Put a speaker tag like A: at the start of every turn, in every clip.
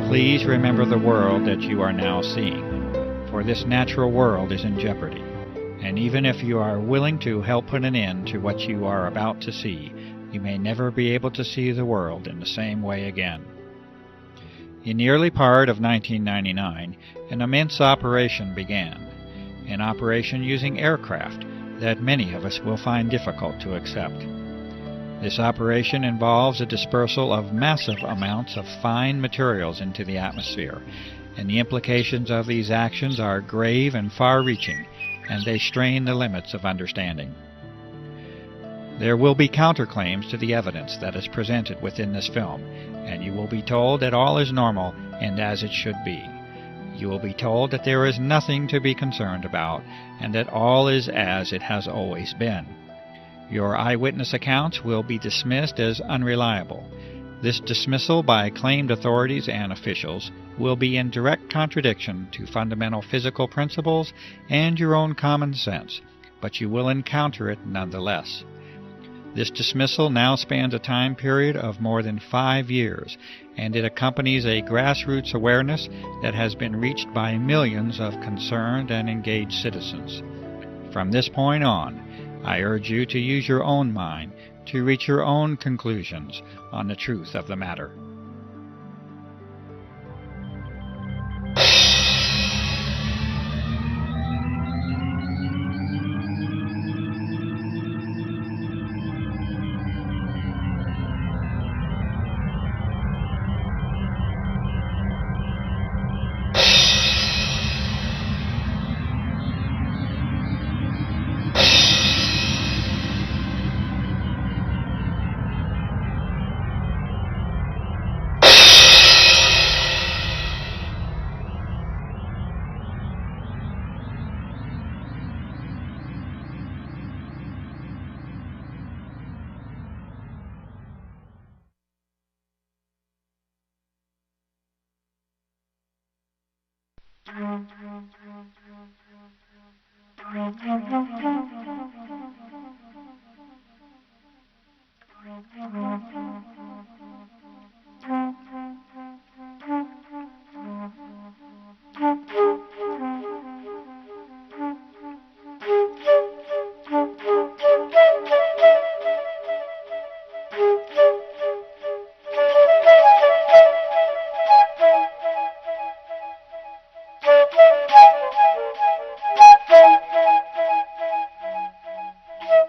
A: Please remember the world that you are now seeing, for this natural world is in jeopardy, and even if you are willing to help put an end to what you are about to see, you may never be able to see the world in the same way again. In the early part of 1999, an immense operation began, an operation using aircraft that many of us will find difficult to accept. This operation involves a dispersal of massive amounts of fine materials into the atmosphere, and the implications of these actions are grave and far-reaching, and they strain the limits of understanding. There will be counterclaims to the evidence that is presented within this film, and you will be told that all is normal and as it should be. You will be told that there is nothing to be concerned about, and that all is as it has always been. Your eyewitness accounts will be dismissed as unreliable. This dismissal by claimed authorities and officials will be in direct contradiction to fundamental physical principles and your own common sense, but you will encounter it nonetheless. This dismissal now spans a time period of more than 5 years, and it accompanies a grassroots awareness that has been reached by millions of concerned and engaged citizens. From this point on, I urge you to use your own mind to reach your own conclusions on the truth of the matter.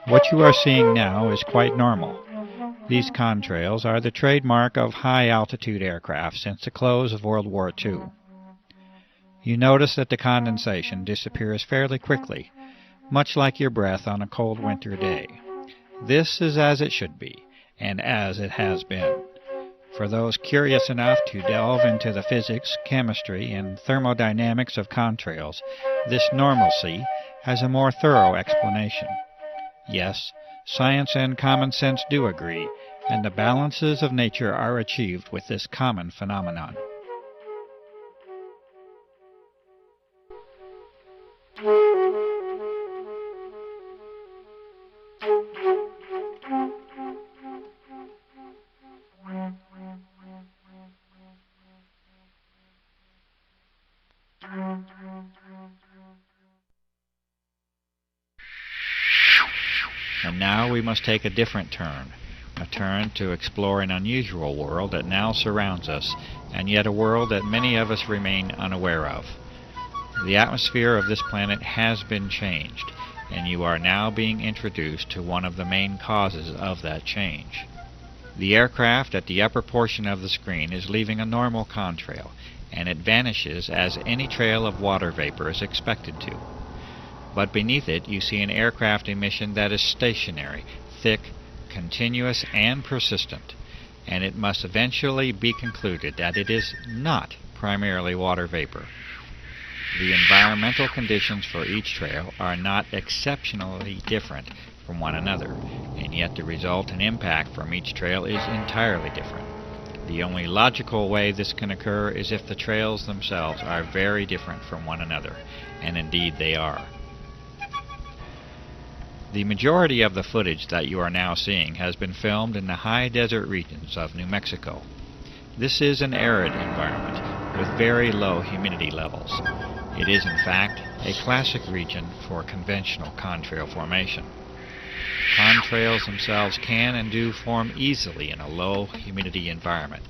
A: What you are seeing now is quite normal. These contrails are the trademark of high-altitude aircraft since the close of World War II. You notice that the condensation disappears fairly quickly, much like your breath on a cold winter day. This is as it should be, and as it has been. For those curious enough to delve into the physics, chemistry, and thermodynamics of contrails, this normalcy has a more thorough explanation. Yes, science and common sense do agree, and the balances of nature are achieved with this common phenomenon. And now we must take a different turn, a turn to explore an unusual world that now surrounds us, and yet a world that many of us remain unaware of. The atmosphere of this planet has been changed, and you are now being introduced to one of the main causes of that change. The aircraft at the upper portion of the screen is leaving a normal contrail, and it vanishes as any trail of water vapor is expected to. But beneath it you see an aircraft emission that is stationary, thick, continuous, and persistent, and it must eventually be concluded that it is not primarily water vapor. The environmental conditions for each trail are not exceptionally different from one another, and yet the result and impact from each trail is entirely different. The only logical way this can occur is if the trails themselves are very different from one another, and indeed they are. The majority of the footage that you are now seeing has been filmed in the high desert regions of New Mexico. This is an arid environment with very low humidity levels. It is, in fact, a classic region for conventional contrail formation. Contrails themselves can and do form easily in a low humidity environment.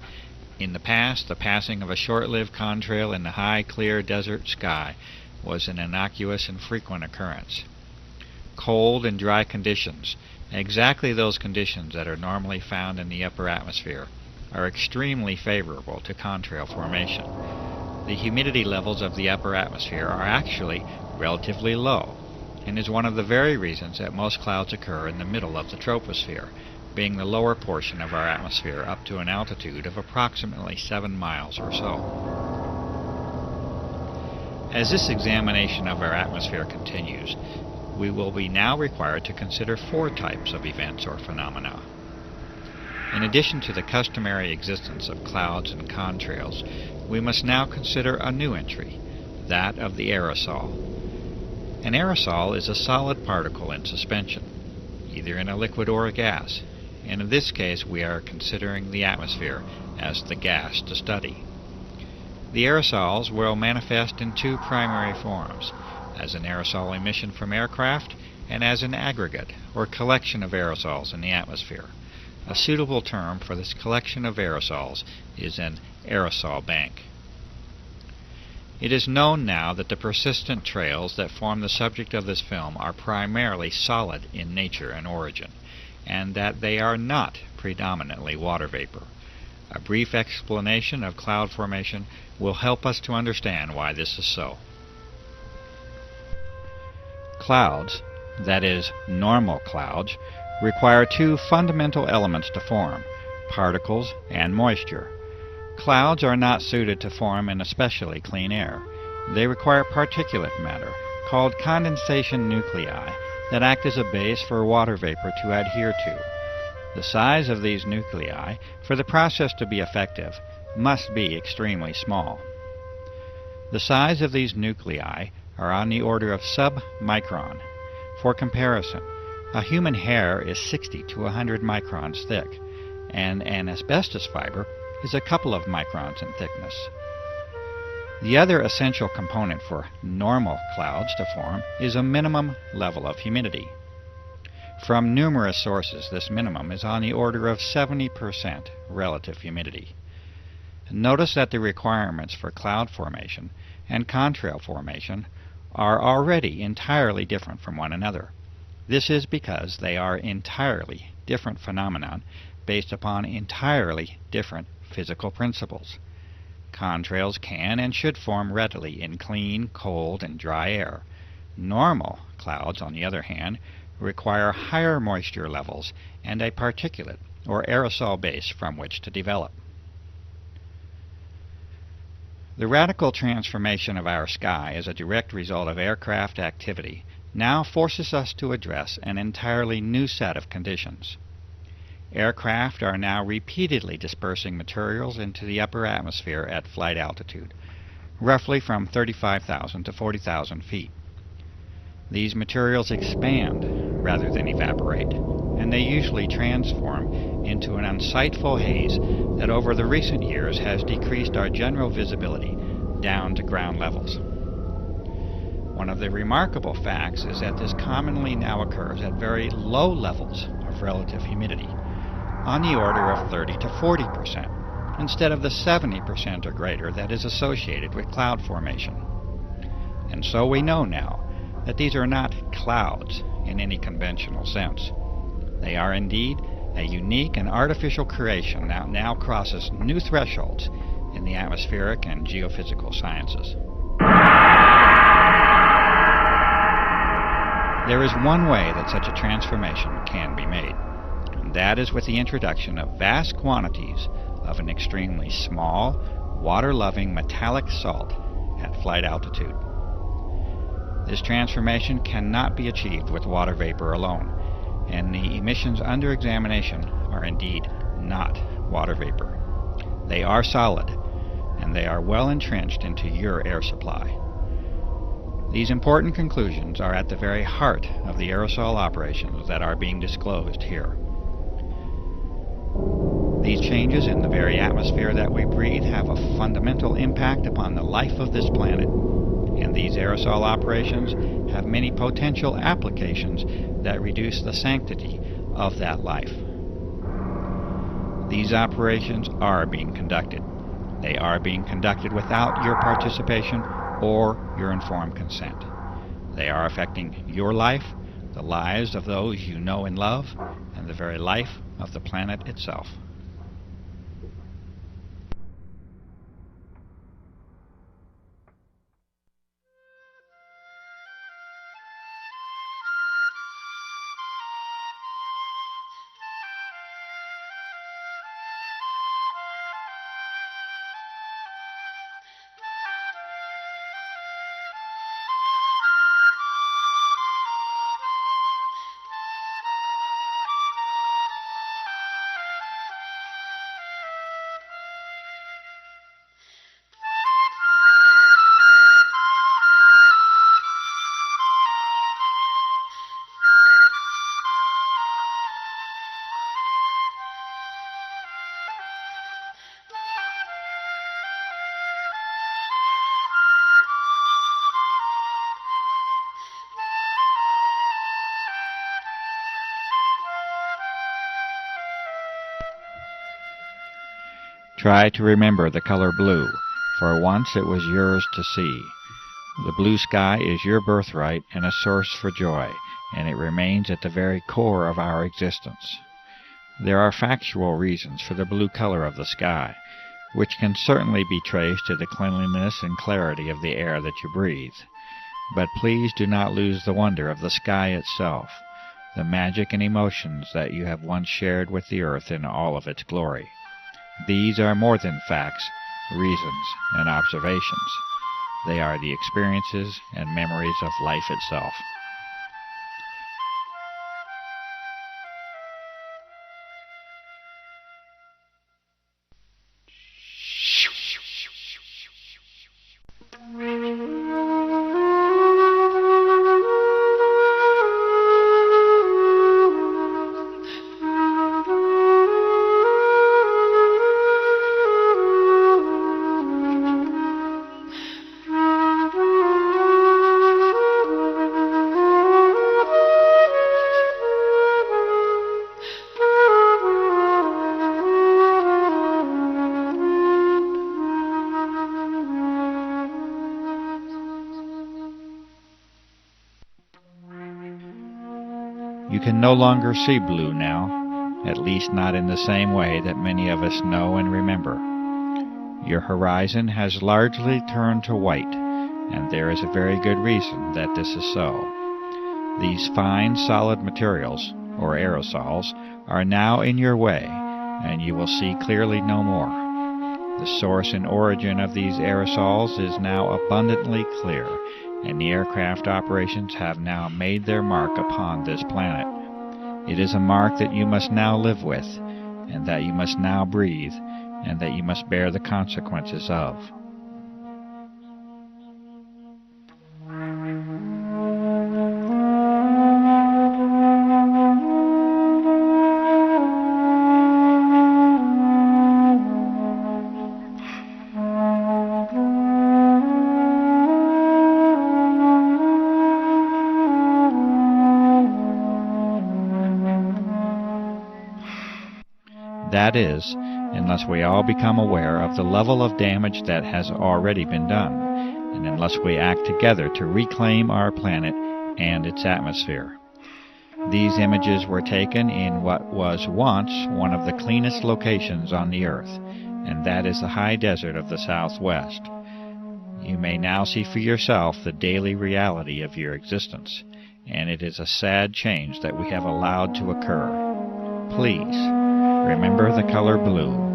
A: In the past, the passing of a short-lived contrail in the high, clear desert sky was an innocuous and frequent occurrence. Cold and dry conditions, exactly those conditions that are normally found in the upper atmosphere, are extremely favorable to contrail formation. The humidity levels of the upper atmosphere are actually relatively low, and is one of the very reasons that most clouds occur in the middle of the troposphere, being the lower portion of our atmosphere up to an altitude of approximately 7 miles or so. As this examination of our atmosphere continues, we will be now required to consider 4 types of events or phenomena. In addition to the customary existence of clouds and contrails, we must now consider a new entry, that of the aerosol. An aerosol is a solid particle in suspension, either in a liquid or a gas, and in this case we are considering the atmosphere as the gas to study. The aerosols will manifest in 2 primary forms, as an aerosol emission from aircraft and as an aggregate or collection of aerosols in the atmosphere. A suitable term for this collection of aerosols is an aerosol bank. It is known now that the persistent trails that form the subject of this film are primarily solid in nature and origin, and that they are not predominantly water vapor. A brief explanation of cloud formation will help us to understand why this is so. Clouds, that is, normal clouds, require 2 fundamental elements to form, particles and moisture. Clouds are not suited to form in especially clean air. They require particulate matter, called condensation nuclei, that act as a base for water vapor to adhere to. The size of these nuclei, for the process to be effective, must be extremely small. The size of these nuclei are on the order of sub-micron. For comparison, a human hair is 60 to 100 microns thick, and an asbestos fiber is a couple of microns in thickness. The other essential component for normal clouds to form is a minimum level of humidity. From numerous sources, this minimum is on the order of 70% relative humidity. Notice that the requirements for cloud formation and contrail formation are already entirely different from one another. This is because they are entirely different phenomena based upon entirely different physical principles. Contrails can and should form readily in clean, cold, and dry air. Normal clouds, on the other hand, require higher moisture levels and a particulate or aerosol base from which to develop. The radical transformation of our sky as a direct result of aircraft activity now forces us to address an entirely new set of conditions. Aircraft are now repeatedly dispersing materials into the upper atmosphere at flight altitude, roughly from 35,000 to 40,000 feet. These materials expand rather than evaporate, and they usually transform into an unsightful haze that over the recent years has decreased our general visibility down to ground levels. One of the remarkable facts is that this commonly now occurs at very low levels of relative humidity, on the order of 30 to 40%, instead of the 70% or greater that is associated with cloud formation. And so we know now that these are not clouds in any conventional sense. They are indeed a unique and artificial creation that now crosses new thresholds in the atmospheric and geophysical sciences. There is one way that such a transformation can be made, and that is with the introduction of vast quantities of an extremely small, water-loving metallic salt at flight altitude. This transformation cannot be achieved with water vapor alone, and the emissions under examination are indeed not water vapor. They are solid, and they are well entrenched into your air supply. These important conclusions are at the very heart of the aerosol operations that are being disclosed here. These changes in the very atmosphere that we breathe have a fundamental impact upon the life of this planet, and these aerosol operations have many potential applications that reduce the sanctity of that life. These operations are being conducted. They are being conducted without your participation or your informed consent. They are affecting your life, the lives of those you know and love, and the very life of the planet itself. Try to remember the color blue, for once it was yours to see. The blue sky is your birthright and a source for joy, and it remains at the very core of our existence. There are factual reasons for the blue color of the sky, which can certainly be traced to the cleanliness and clarity of the air that you breathe. But please do not lose the wonder of the sky itself, the magic and emotions that you have once shared with the earth in all of its glory. These are more than facts, reasons, and observations. They are the experiences and memories of life itself. You can no longer see blue now, at least not in the same way that many of us know and remember. Your horizon has largely turned to white, and there is a very good reason that this is so. These fine, solid materials, or aerosols, are now in your way, and you will see clearly no more. The source and origin of these aerosols is now abundantly clear, and the aircraft operations have now made their mark upon this planet. It is a mark that you must now live with, and that you must now breathe, and that you must bear the consequences of. That is, unless we all become aware of the level of damage that has already been done, and unless we act together to reclaim our planet and its atmosphere. These images were taken in what was once one of the cleanest locations on the earth, and that is the high desert of the Southwest. You may now see for yourself the daily reality of your existence, and it is a sad change that we have allowed to occur. Please, remember the color blue.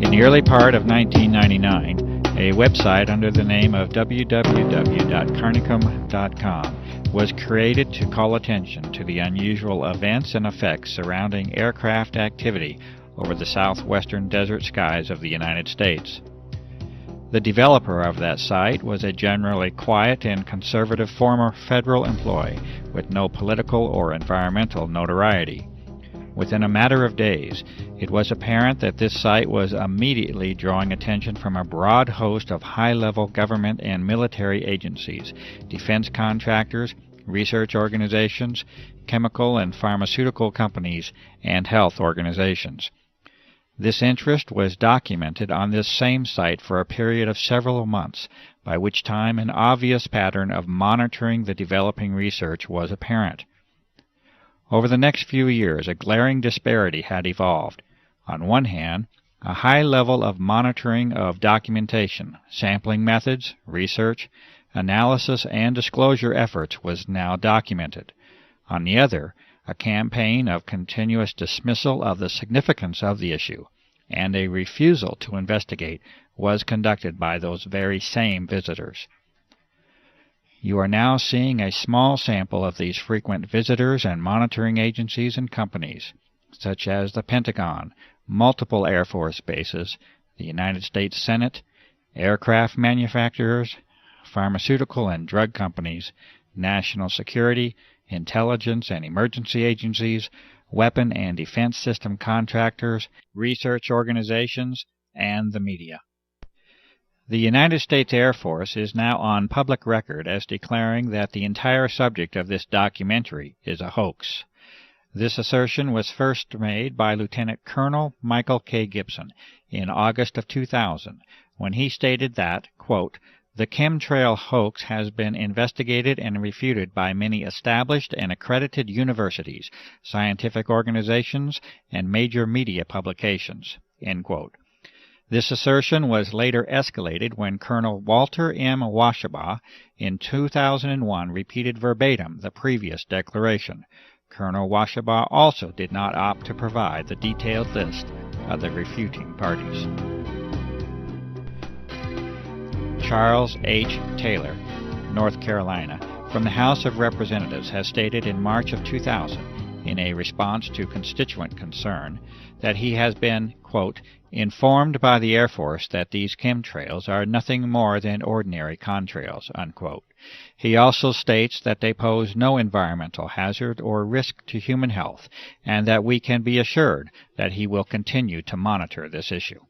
A: In the early part of 1999, A website under the name of www.carnicom.com was created to call attention to the unusual events and effects surrounding aircraft activity over the southwestern desert skies of the United States. The developer of that site was a generally quiet and conservative former federal employee with no political or environmental notoriety. Within a matter of days, it was apparent that this site was immediately drawing attention from a broad host of high-level government and military agencies, defense contractors, research organizations, chemical and pharmaceutical companies, and health organizations. This interest was documented on this same site for a period of several months, by which time an obvious pattern of monitoring the developing research was apparent. Over the next few years, a glaring disparity had evolved. On one hand, a high level of monitoring of documentation, sampling methods, research, analysis, and disclosure efforts was now documented. On the other, a campaign of continuous dismissal of the significance of the issue and a refusal to investigate was conducted by those very same visitors. You are now seeing a small sample of these frequent visitors and monitoring agencies and companies, such as the Pentagon, multiple Air Force bases, the United States Senate, aircraft manufacturers, pharmaceutical and drug companies, national security, intelligence and emergency agencies, weapon and defense system contractors, research organizations, and the media. The United States Air Force is now on public record as declaring that the entire subject of this documentary is a hoax. This assertion was first made by Lieutenant Colonel Michael K. Gibson in August of 2000, when he stated that, quote, "The chemtrail hoax has been investigated and refuted by many established and accredited universities, scientific organizations, and major media publications." End quote. This assertion was later escalated when Colonel Walter M. Washabaugh in 2001 repeated verbatim the previous declaration. Colonel Washabaugh also did not opt to provide the detailed list of the refuting parties. Charles H. Taylor, North Carolina, from the House of Representatives, has stated in March of 2000, in a response to constituent concern, that he has been, quote, "informed by the Air Force that these chemtrails are nothing more than ordinary contrails," unquote. He also states that they pose no environmental hazard or risk to human health, and that we can be assured that he will continue to monitor this issue.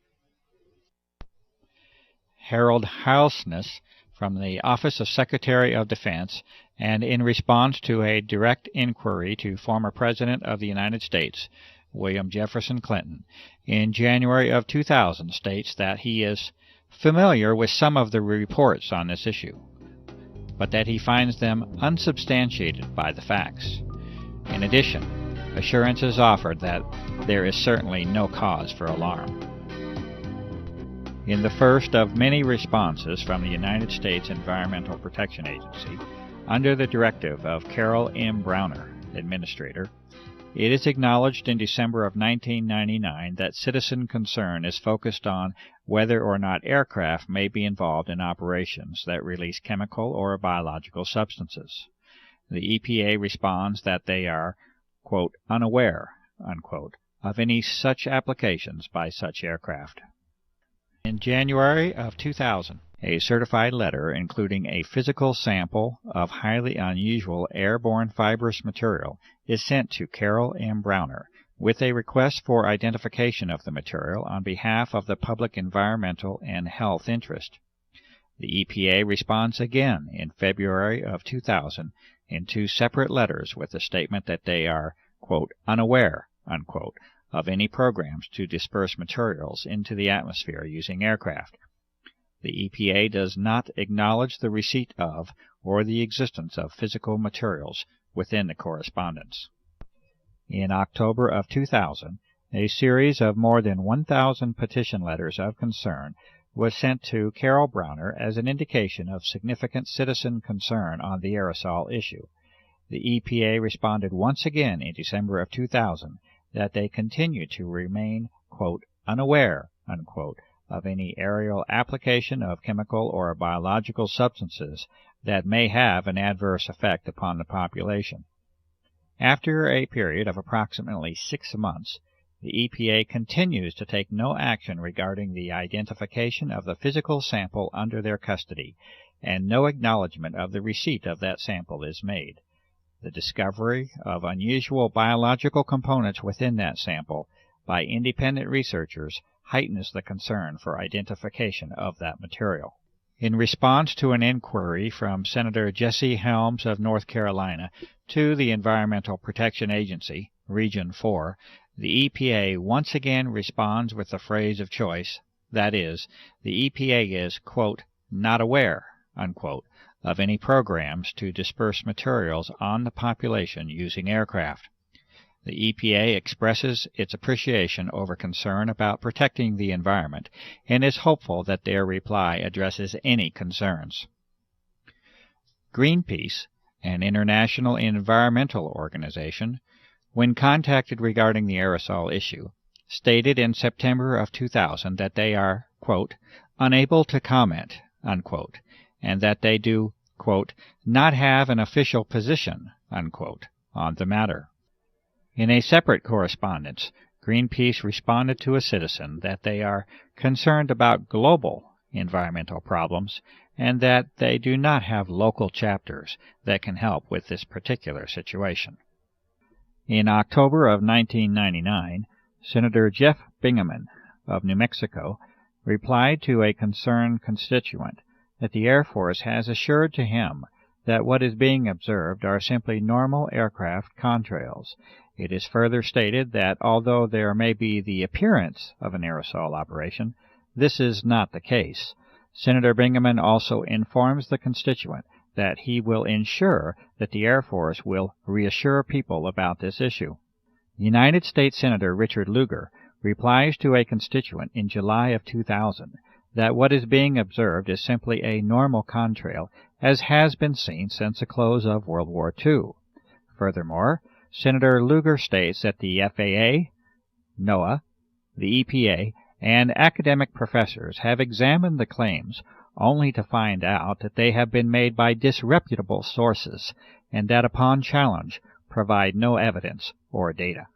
A: Harold Halsness, from the Office of Secretary of Defense, and in response to a direct inquiry to former President of the United States, William Jefferson Clinton, in January of 2000, states that he is familiar with some of the reports on this issue, but that he finds them unsubstantiated by the facts. In addition, assurance is offered that there is certainly no cause for alarm. In the first of many responses from the United States Environmental Protection Agency, under the directive of Carol M. Browner, Administrator, it is acknowledged in December of 1999 that citizen concern is focused on whether or not aircraft may be involved in operations that release chemical or biological substances. The EPA responds that they are, quote, "unaware," unquote, of any such applications by such aircraft. In January of 2000, a certified letter including a physical sample of highly unusual airborne fibrous material is sent to Carol M. Browner with a request for identification of the material on behalf of the public environmental and health interest. The EPA responds again in February of 2000 in two separate letters with the statement that they are, quote, "unaware," unquote, of any programs to disperse materials into the atmosphere using aircraft. The EPA does not acknowledge the receipt of or the existence of physical materials within the correspondence. In October of 2000, a series of more than 1,000 petition letters of concern was sent to Carol Browner as an indication of significant citizen concern on the aerosol issue. The EPA responded once again in December of 2000 that they continue to remain, quote, "unaware," unquote, of any aerial application of chemical or biological substances that may have an adverse effect upon the population. After a period of approximately 6 months, the EPA continues to take no action regarding the identification of the physical sample under their custody, and no acknowledgment of the receipt of that sample is made. The discovery of unusual biological components within that sample by independent researchers heightens the concern for identification of that material. In response to an inquiry from Senator Jesse Helms of North Carolina to the Environmental Protection Agency, Region 4, the EPA once again responds with the phrase of choice, that is, the EPA is, quote, not aware, unquote, of any programs to disperse materials on the population using aircraft. The EPA expresses its appreciation over concern about protecting the environment and is hopeful that their reply addresses any concerns. Greenpeace, an international environmental organization, when contacted regarding the aerosol issue, stated in September of 2000 that they are, quote, unable to comment, unquote, and that they do, quote, not have an official position, unquote, on the matter. In a separate correspondence, Greenpeace responded to a citizen that they are concerned about global environmental problems and that they do not have local chapters that can help with this particular situation. In October of 1999, Senator Jeff Bingaman of New Mexico replied to a concerned constituent that the Air Force has assured to him that what is being observed are simply normal aircraft contrails. It is further stated that although there may be the appearance of an aerosol operation, this is not the case. Senator Bingaman also informs the constituent that he will ensure that the Air Force will reassure people about this issue. United States Senator Richard Lugar replies to a constituent in July of 2000 that what is being observed is simply a normal contrail, as has been seen since the close of World War II. Furthermore, Senator Lugar states that the FAA, NOAA, the EPA, and academic professors have examined the claims only to find out that they have been made by disreputable sources and that upon challenge provide no evidence or data.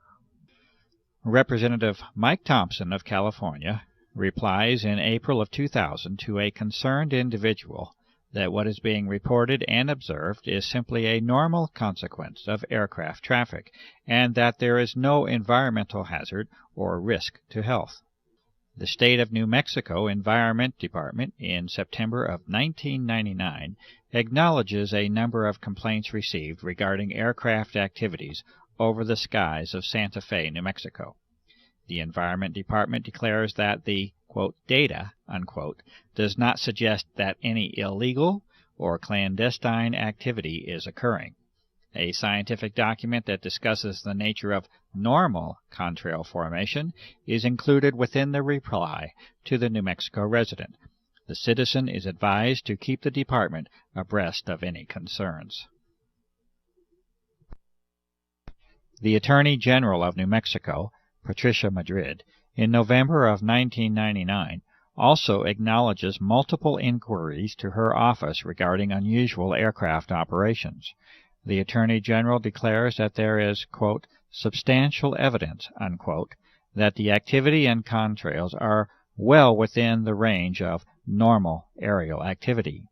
A: Representative Mike Thompson of California replies in April of 2000 to a concerned individual that what is being reported and observed is simply a normal consequence of aircraft traffic and that there is no environmental hazard or risk to health. The State of New Mexico Environment Department in September of 1999 acknowledges a number of complaints received regarding aircraft activities over the skies of Santa Fe, New Mexico. The Environment Department declares that the, quote, data, unquote, does not suggest that any illegal or clandestine activity is occurring. A scientific document that discusses the nature of normal contrail formation is included within the reply to the New Mexico resident. The citizen is advised to keep the department abreast of any concerns. The Attorney General of New Mexico, Patricia Madrid, in November of 1999, also acknowledges multiple inquiries to her office regarding unusual aircraft operations. The Attorney General declares that there is, quote, substantial evidence, unquote, that the activity and contrails are well within the range of normal aerial activity.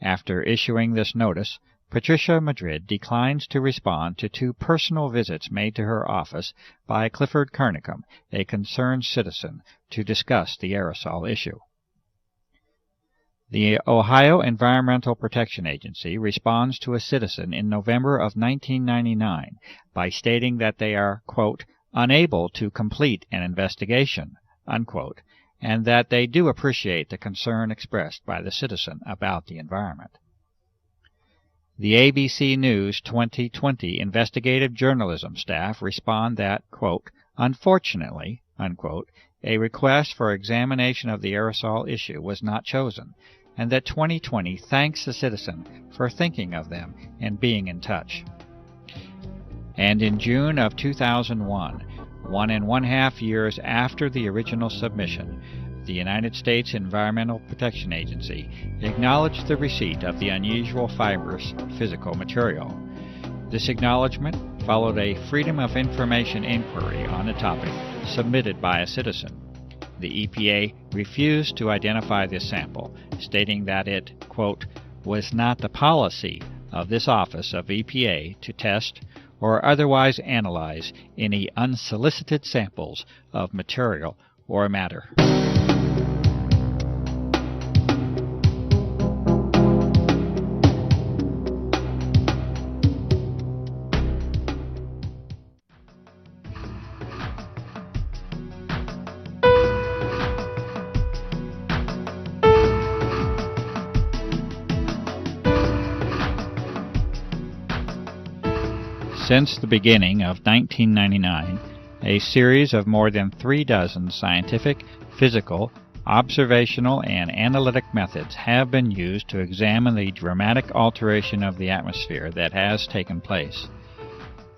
A: After issuing this notice, Patricia Madrid declines to respond to 2 personal visits made to her office by Clifford Carnicom, a concerned citizen, to discuss the aerosol issue. The Ohio Environmental Protection Agency responds to a citizen in November of 1999 by stating that they are, quote, unable to complete an investigation, unquote, and that they do appreciate the concern expressed by the citizen about the environment. The ABC News 2020 investigative journalism staff respond that, quote, unfortunately, unquote, a request for examination of the aerosol issue was not chosen, and that 2020 thanks the citizen for thinking of them and being in touch. And in June of 2001, 1.5 years after the original submission, the United States Environmental Protection Agency acknowledged the receipt of the unusual fibrous physical material. This acknowledgment followed a Freedom of Information inquiry on the topic submitted by a citizen. The EPA refused to identify this sample, stating that it, quote, was not the policy of this office of EPA to test or otherwise analyze any unsolicited samples of material or matter. Since the beginning of 1999, a series of more than 36 scientific, physical, observational, and analytic methods have been used to examine the dramatic alteration of the atmosphere that has taken place.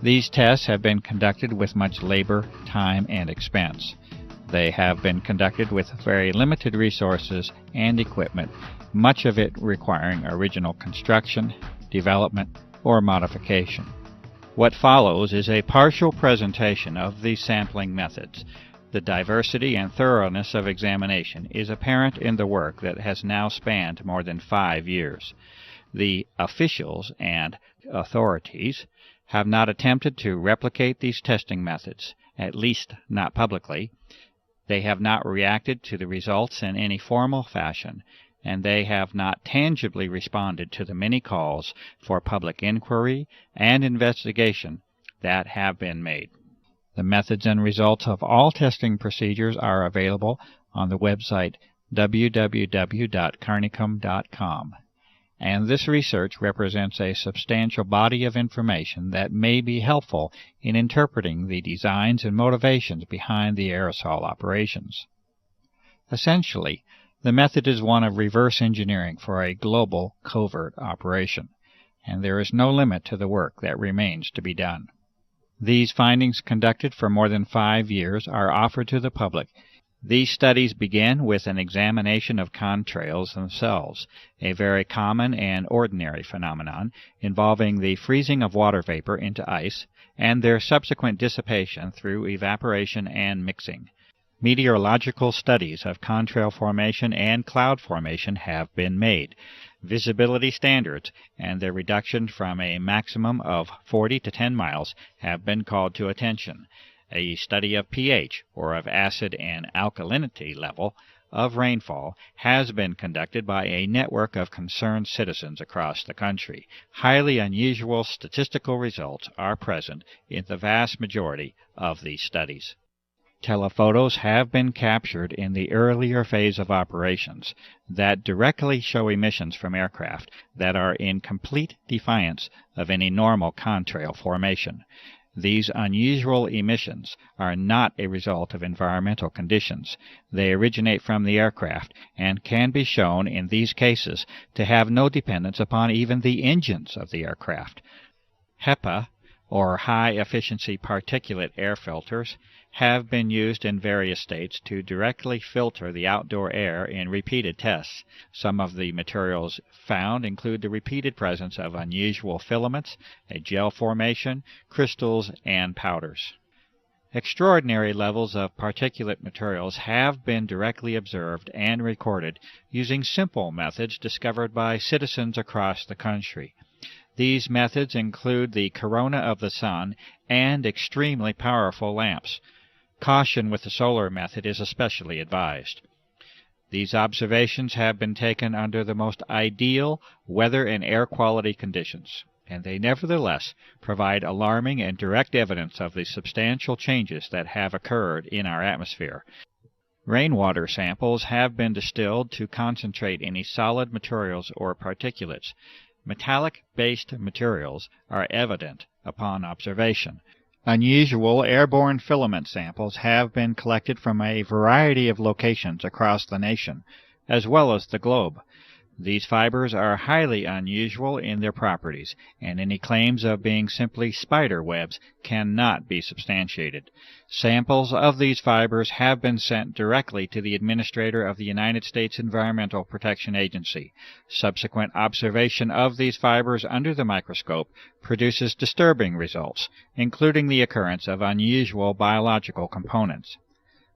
A: These tests have been conducted with much labor, time, and expense. They have been conducted with very limited resources and equipment, much of it requiring original construction, development, or modification. What follows is a partial presentation of these sampling methods. The diversity and thoroughness of examination is apparent in the work that has now spanned more than 5 years. The officials and authorities have not attempted to replicate these testing methods, at least not publicly. They have not reacted to the results in any formal fashion, and they have not tangibly responded to the many calls for public inquiry and investigation that have been made. The methods and results of all testing procedures are available on the website www.carnicom.com, and this research represents a substantial body of information that may be helpful in interpreting the designs and motivations behind the aerosol operations. Essentially, the method is one of reverse engineering for a global covert operation, and there is no limit to the work that remains to be done. These findings, conducted for more than 5 years, are offered to the public. These studies begin with an examination of contrails themselves, a very common and ordinary phenomenon involving the freezing of water vapor into ice and their subsequent dissipation through evaporation and mixing. Meteorological studies of contrail formation and cloud formation have been made. Visibility standards and their reduction from a maximum of 40 to 10 miles have been called to attention. A study of pH, or of acid and alkalinity level, of rainfall has been conducted by a network of concerned citizens across the country. Highly unusual statistical results are present in the vast majority of these studies. Telephotos have been captured in the earlier phase of operations that directly show emissions from aircraft that are in complete defiance of any normal contrail formation. These unusual emissions are not a result of environmental conditions. They originate from the aircraft and can be shown in these cases to have no dependence upon even the engines of the aircraft. HEPA, or high-efficiency particulate air filters, have been used in various states to directly filter the outdoor air in repeated tests. Some of the materials found include the repeated presence of unusual filaments, a gel formation, crystals, and powders. Extraordinary levels of particulate materials have been directly observed and recorded using simple methods discovered by citizens across the country. These methods include the corona of the sun and extremely powerful lamps. Caution with the solar method is especially advised. These observations have been taken under the most ideal weather and air quality conditions, and they nevertheless provide alarming and direct evidence of the substantial changes that have occurred in our atmosphere. Rainwater samples have been distilled to concentrate any solid materials or particulates. Metallic-based materials are evident upon observation. Unusual airborne filament samples have been collected from a variety of locations across the nation, as well as the globe. These fibers are highly unusual in their properties, and any claims of being simply spider webs cannot be substantiated. Samples of these fibers have been sent directly to the Administrator of the United States Environmental Protection Agency. Subsequent observation of these fibers under the microscope produces disturbing results, including the occurrence of unusual biological components.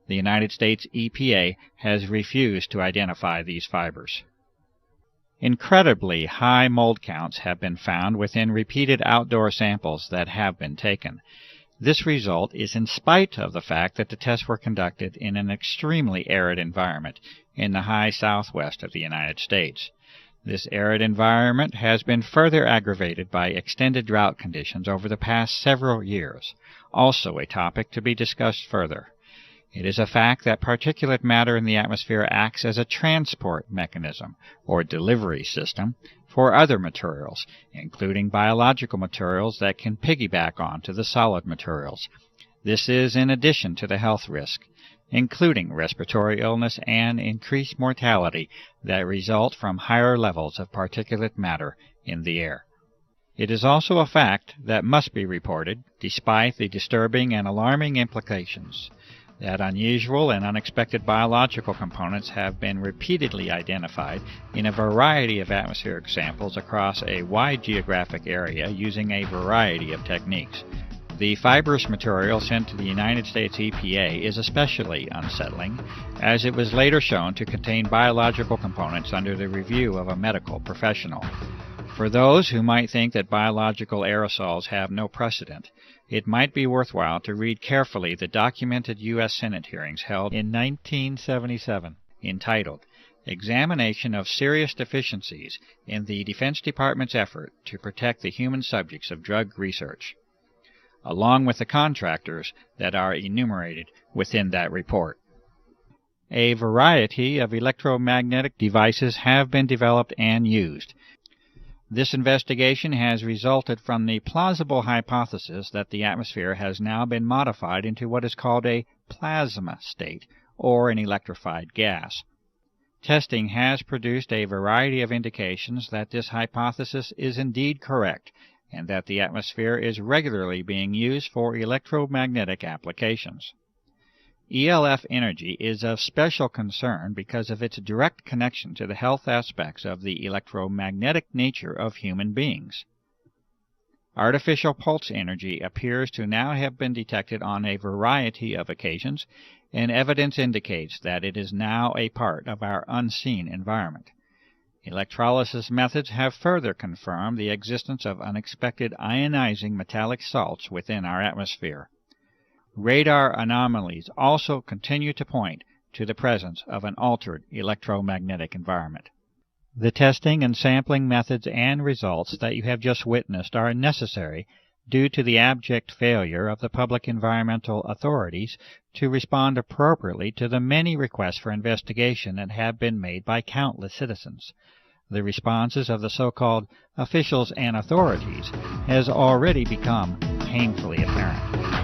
A: The United States EPA has refused to identify these fibers. Incredibly high mold counts have been found within repeated outdoor samples that have been taken. This result is in spite of the fact that the tests were conducted in an extremely arid environment in the high southwest of the United States. This arid environment has been further aggravated by extended drought conditions over the past several years, also a topic to be discussed further. It is a fact that particulate matter in the atmosphere acts as a transport mechanism, or delivery system, for other materials, including biological materials that can piggyback onto the solid materials. This is in addition to the health risk, including respiratory illness and increased mortality that result from higher levels of particulate matter in the air. It is also a fact that must be reported, despite the disturbing and alarming implications, that unusual and unexpected biological components have been repeatedly identified in a variety of atmospheric samples across a wide geographic area using a variety of techniques. The fibrous material sent to the United States EPA is especially unsettling, as it was later shown to contain biological components under the review of a medical professional. For those who might think that biological aerosols have no precedent, it might be worthwhile to read carefully the documented U.S. Senate hearings held in 1977, entitled Examination of Serious Deficiencies in the Defense Department's Effort to Protect the Human Subjects of Drug Research, along with the contractors that are enumerated within that report. A variety of electromagnetic devices have been developed and used. This investigation has resulted from the plausible hypothesis that the atmosphere has now been modified into what is called a plasma state, or an electrified gas. Testing has produced a variety of indications that this hypothesis is indeed correct, and that the atmosphere is regularly being used for electromagnetic applications. ELF energy is of special concern because of its direct connection to the health aspects of the electromagnetic nature of human beings. Artificial pulse energy appears to now have been detected on a variety of occasions, and evidence indicates that it is now a part of our unseen environment. Electrolysis methods have further confirmed the existence of unexpected ionizing metallic salts within our atmosphere. Radar anomalies also continue to point to the presence of an altered electromagnetic environment. The testing and sampling methods and results that you have just witnessed are necessary due to the abject failure of the public environmental authorities to respond appropriately to the many requests for investigation that have been made by countless citizens. The responses of the so-called officials and authorities has already become painfully apparent.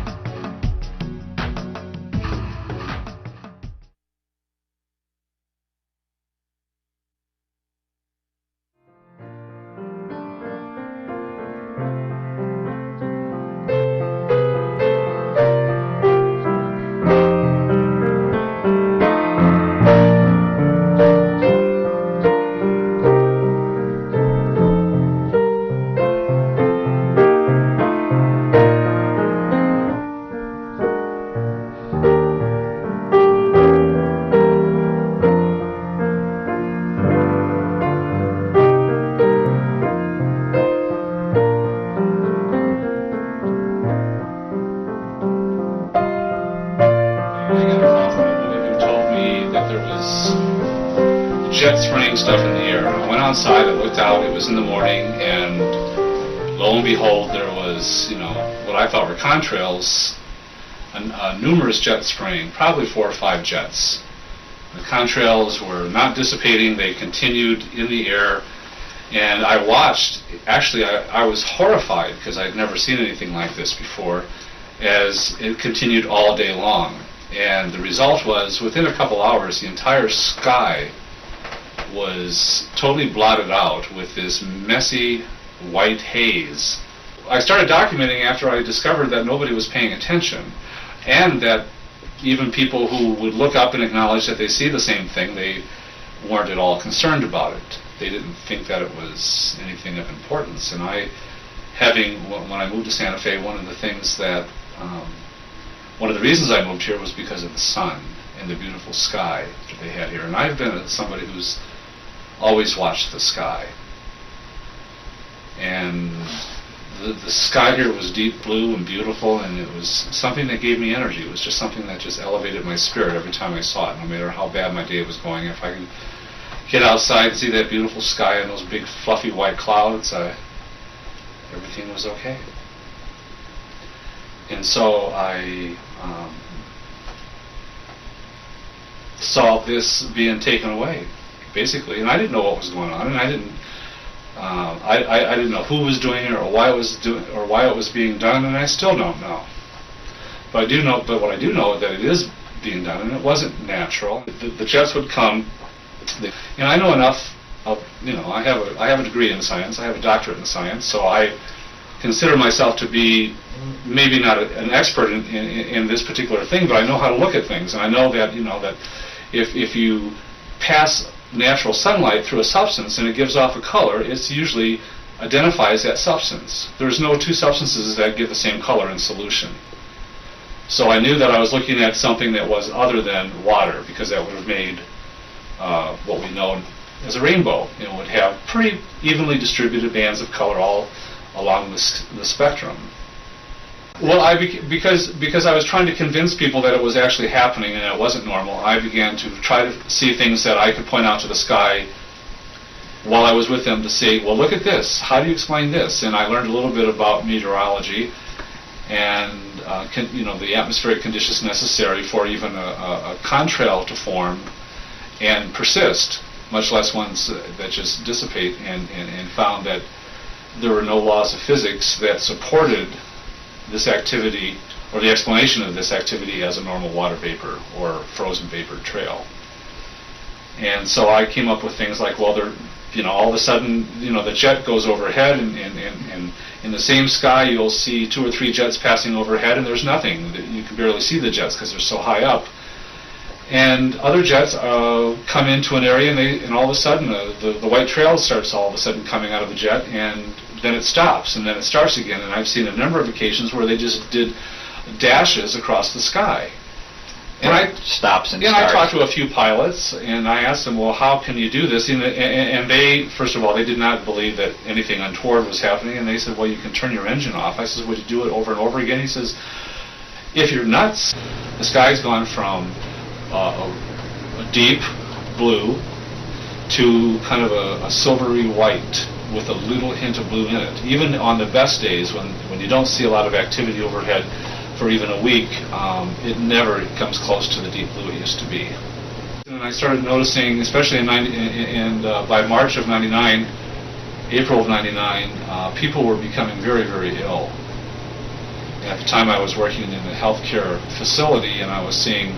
B: jet spraying stuff in the air. I went outside, I looked out, it was in the morning, and lo and behold, there was, what I thought were contrails, numerous jets spraying, probably 4 or 5 jets. The contrails were not dissipating, they continued in the air, and I watched. Actually, I was horrified because I'd never seen anything like this before, as it continued all day long. And the result was, within a couple hours, the entire sky was totally blotted out with this messy white haze. I started documenting after I discovered that nobody was paying attention, and that even people who would look up and acknowledge that they see the same thing, they weren't at all concerned about it. They didn't think that it was anything of importance. And when I moved to Santa Fe, one of the reasons I moved here was because of the sun and the beautiful sky that they had here. And I've been somebody who's always watched the sky. And the sky here was deep blue and beautiful, and it was something that gave me energy. It was just something that just elevated my spirit every time I saw it, no matter how bad my day was going. If I could get outside and see that beautiful sky and those big fluffy white clouds, everything was okay. And so I saw this being taken away, basically, and I didn't know what was going on, and I didn't know who was doing it or why it was being done, and I still don't know. But what I do know is that it is being done, and it wasn't natural. The jets would come. I know enough of, I have a degree in science. I have a doctorate in science, so I consider myself to be maybe not an expert in this particular thing, but I know how to look at things, and I know that that if you pass natural sunlight through a substance and it gives off a color, it usually identifies that substance. There's no two substances that give the same color in solution. So I knew that I was looking at something that was other than water, because that would have made what we know as a rainbow. It would have pretty evenly distributed bands of color all along the spectrum. Well, because I was trying to convince people that it was actually happening and it wasn't normal, I began to try to see things that I could point out to the sky while I was with them to say, well, look at this. How do you explain this? And I learned a little bit about meteorology and the atmospheric conditions necessary for even a contrail to form and persist, much less ones that just dissipate, and found that there were no laws of physics that supported this activity, or the explanation of this activity, as a normal water vapor or frozen vapor trail. And so I came up with things like, well, all of a sudden, the jet goes overhead, and in the same sky you'll see 2 or 3 jets passing overhead, and there's nothing. You can barely see the jets because they're so high up. And other jets come into an area, and all of a sudden the white trail starts all of a sudden coming out of the jet, and then it stops, and then it starts again. And I've seen a number of occasions where they just did dashes across the sky. And I
A: stops and
B: starts. I talked to a few pilots, and I asked them, well, how can you do this? And they, first of all, they did not believe that anything untoward was happening, and they said, well, you can turn your engine off. I said, would you do it over and over again? He says, if you're nuts, the sky's gone from a deep blue to kind of a silvery white with a little hint of blue in it. Even on the best days, when you don't see a lot of activity overhead for even a week, it never comes close to the deep blue it used to be. And I started noticing, especially by March of '99, April of '99, people were becoming very, very ill. At the time I was working in a healthcare facility, and I was seeing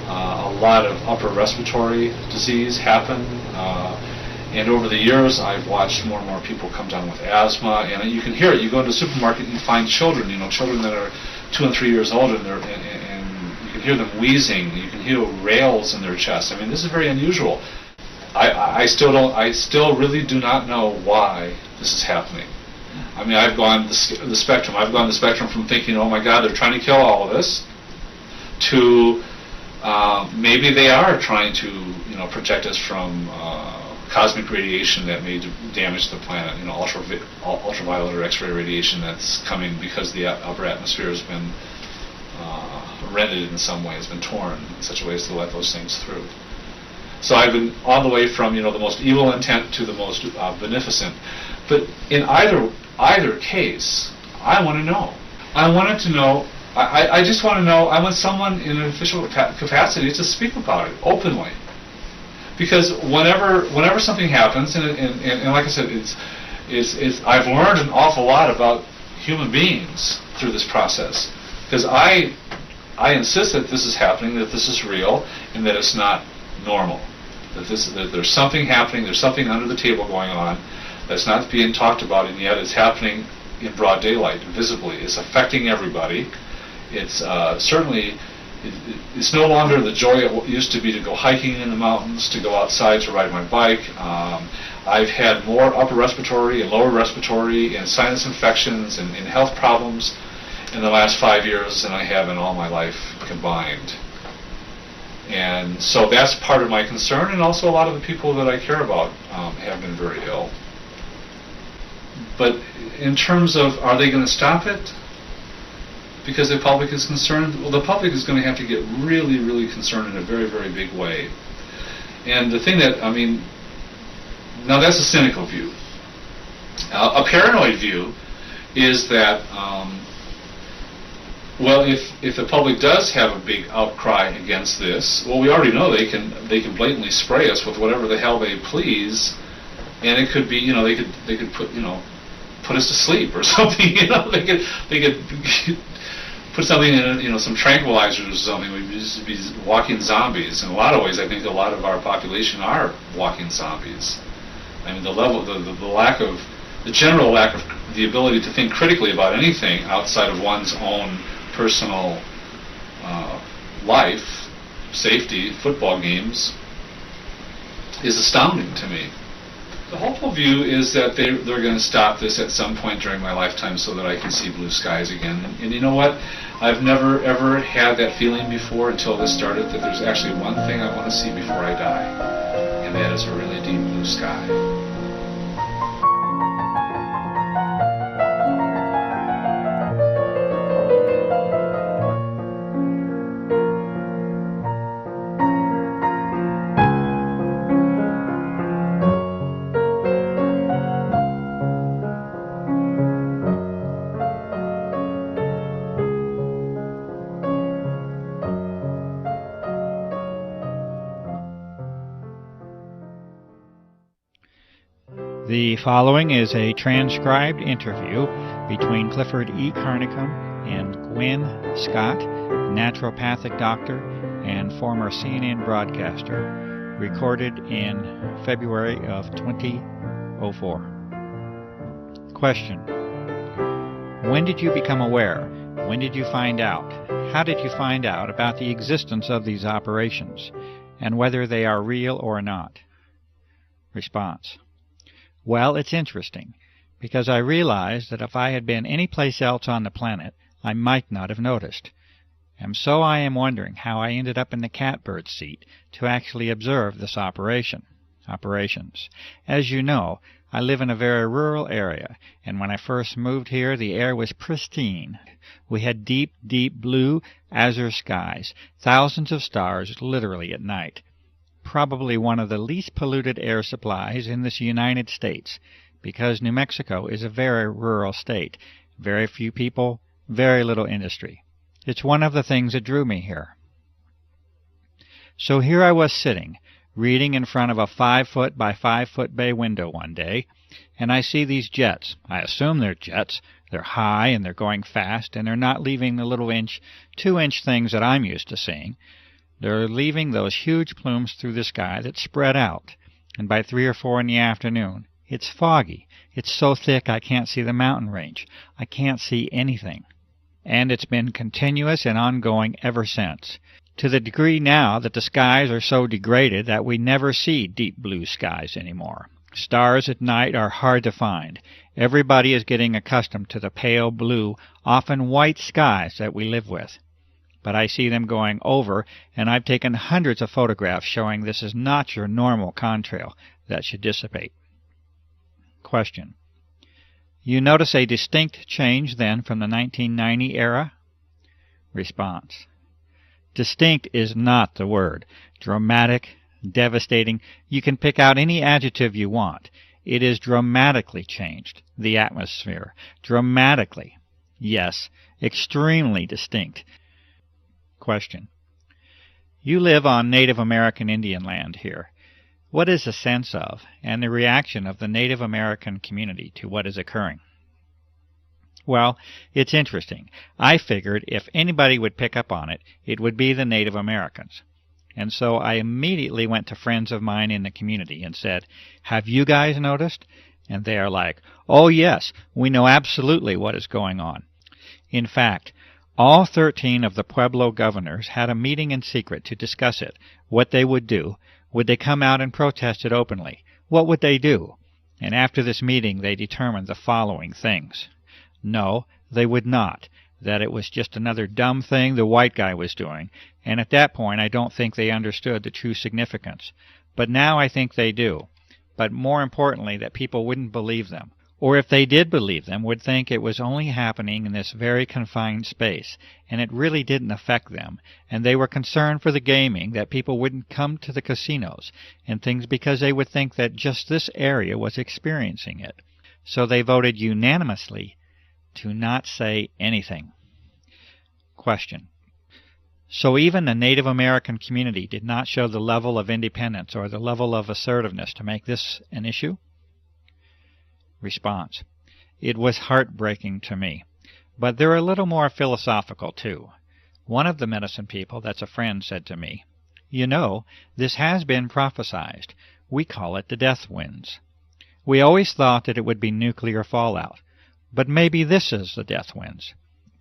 B: a lot of upper respiratory disease happen. And over the years, I've watched more and more people come down with asthma, and you can hear it. You go into a supermarket and you find children, children that are 2 and 3 years old, and you can hear them wheezing. You can hear rails in their chest. I mean, this is very unusual. I still really do not know why this is happening. I mean, I've gone the spectrum. I've gone the spectrum from thinking, oh my God, they're trying to kill all of us, to maybe they are trying to protect us from cosmic radiation that may damage the planet, ultraviolet or X-ray radiation that's coming because the upper atmosphere has been rended in some way, has been torn in such a way as to let those things through. So I've been all the way from the most evil intent to the most beneficent. But in either case, I want to know. I wanted to know. I just want to know. I want someone in an official capacity to speak about it openly. Because whenever something happens, and like I said, it's I've learned an awful lot about human beings through this process. Because I insist that this is happening, that this is real, and that it's not normal. that there's something happening, there's something under the table going on that's not being talked about, and yet it's happening in broad daylight, visibly. It's affecting everybody. It's certainly, it's no longer the joy it used to be to go hiking in the mountains, to go outside to ride my bike. I've had more upper respiratory and lower respiratory and sinus infections and health problems in the last 5 years than I have in all my life combined. And so that's part of my concern, and also a lot of the people that I care about have been very ill. But in terms of, are they going to stop it because the public is concerned? Well, the public is going to have to get really, really concerned in a very, very big way. And the thing that, I mean, now that's a cynical view. A paranoid view is that, well, if the public does have a big outcry against this, well, we already know they can blatantly spray us with whatever the hell they please, and it could be, you know, they could put, you know, put us to sleep or something, you know, they could put something in, you know, some tranquilizers or something. We'd just be walking zombies. In a lot of ways, I think a lot of our population are walking zombies. I mean, the lack of, the general lack of the ability to think critically about anything outside of one's own personal life, safety, football games, is astounding to me. The hopeful view is that they're going to stop this at some point during my lifetime so that I can see blue skies again. And you know what? I've never ever had that feeling before until this started, that there's actually one thing I want to see before I die, and that is a really deep blue sky.
A: The following is a transcribed interview between Clifford E. Carnicom and Gwen Scott, naturopathic doctor and former CNN broadcaster, recorded in February of 2004. Question: when did you become aware? When did you find out? How did you find out about the existence of these operations, and whether they are real or not? Response: well, it's interesting, because I realized that if I had been any place else on the planet, I might not have noticed. And so I am wondering how I ended up in the catbird seat to actually observe this operations. As you know, I live in a very rural area, and when I first moved here, the air was pristine. We had deep, deep blue, azure skies, thousands of stars literally at night. Probably one of the least polluted air supplies in this United States, because New Mexico is a very rural state, very few people, very little industry. It's one of the things that drew me here. So here I was sitting, reading in front of a 5-foot by 5-foot bay window one day, and I see these jets. I assume they're jets. They're high and they're going fast, and they're not leaving the little 2-inch things that I'm used to seeing. They're leaving those huge plumes through the sky that spread out, and by 3 or 4 in the afternoon, it's foggy. It's so thick I can't see the mountain range. I can't see anything. And it's been continuous and ongoing ever since, to the degree now that the skies are so degraded that we never see deep blue skies anymore. Stars at night are hard to find. Everybody is getting accustomed to the pale blue, often white skies that we live with. But I see them going over, and I've taken hundreds of photographs showing this is not your normal contrail that should dissipate. Question: you notice a distinct change then from the 1990 era? Response: distinct is not the word. Dramatic, devastating, you can pick out any adjective you want. It is dramatically changed, the atmosphere. Dramatically. Yes, extremely distinct. Question: you live on Native American Indian land here. What is the sense of and the reaction of the Native American community to what is occurring? Well, it's interesting. I figured if anybody would pick up on it, it would be the Native Americans. And so I immediately went to friends of mine in the community and said, "Have you guys noticed?" And they are like, "Oh yes, we know absolutely what is going on." In fact, all 13 of the Pueblo governors had a meeting in secret to discuss it, what they would do. Would they come out and protest it openly? What would they do? And after this meeting they determined the following things. No, they would not. That it was just another dumb thing the white guy was doing, and at that point I don't think they understood the true significance. But now I think they do. But more importantly, that people wouldn't believe them. Or if they did believe them, would think it was only happening in this very confined space, and it really didn't affect them, and they were concerned for the gaming, that people wouldn't come to the casinos and things because they would think that just this area was experiencing it. So they voted unanimously to not say anything. Question. So even the Native American community did not show the level of independence or the level of assertiveness to make this an issue? Response. It was heartbreaking to me. But they're a little more philosophical, too. One of the medicine people that's a friend said to me, "You know, this has been prophesized. We call it the death winds. We always thought that it would be nuclear fallout. But maybe this is the death winds."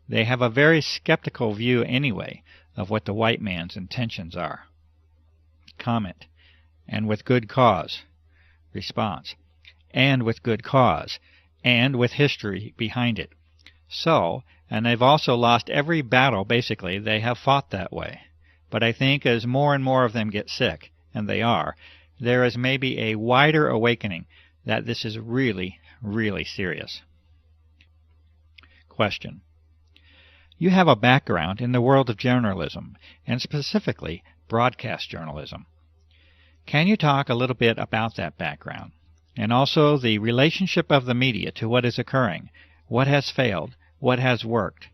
A: They have a very skeptical view anyway of what the white man's intentions are. Comment. And with good cause. Response. And with good cause, and with history behind it. So, and they've also lost every battle, basically, they have fought that way. But I think as more and more of them get sick, and they are, there is maybe a wider awakening that this is really, really serious. Question. You have a background in the world of journalism, and specifically broadcast journalism. Can you talk a little bit about that background? And also the relationship of the media to what is occurring, what has failed, what has worked,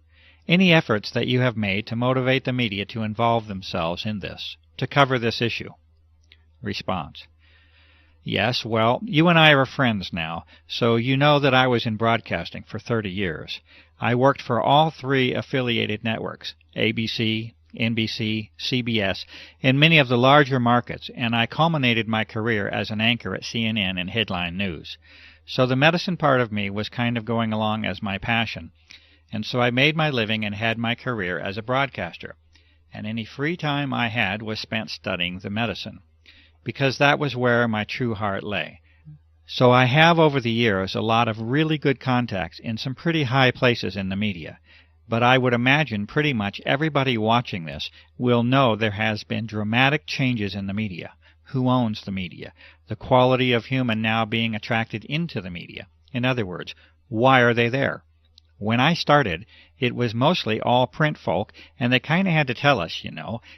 A: any efforts that you have made to motivate the media to involve themselves in this, to cover this issue. Response. Yes, well, you and I are friends now, so you know that I was in broadcasting for 30 years. I worked for all 3 affiliated networks, ABC, NBC, CBS, in many of the larger markets, and I culminated my career as an anchor at CNN and Headline News. So the medicine part of me was kind of going along as my passion, and so I made my living and had my career as a broadcaster, and any free time I had was spent studying the medicine, because that was where my true heart lay. So I have over the years a lot of really good contacts in some pretty high places in the media. But I would imagine pretty much everybody watching this will know there has been dramatic changes in the media. Who owns the media? The quality of human now being attracted into the media. In other words, why are they there? When I started, it was mostly all print folk, and they kind of had to tell us,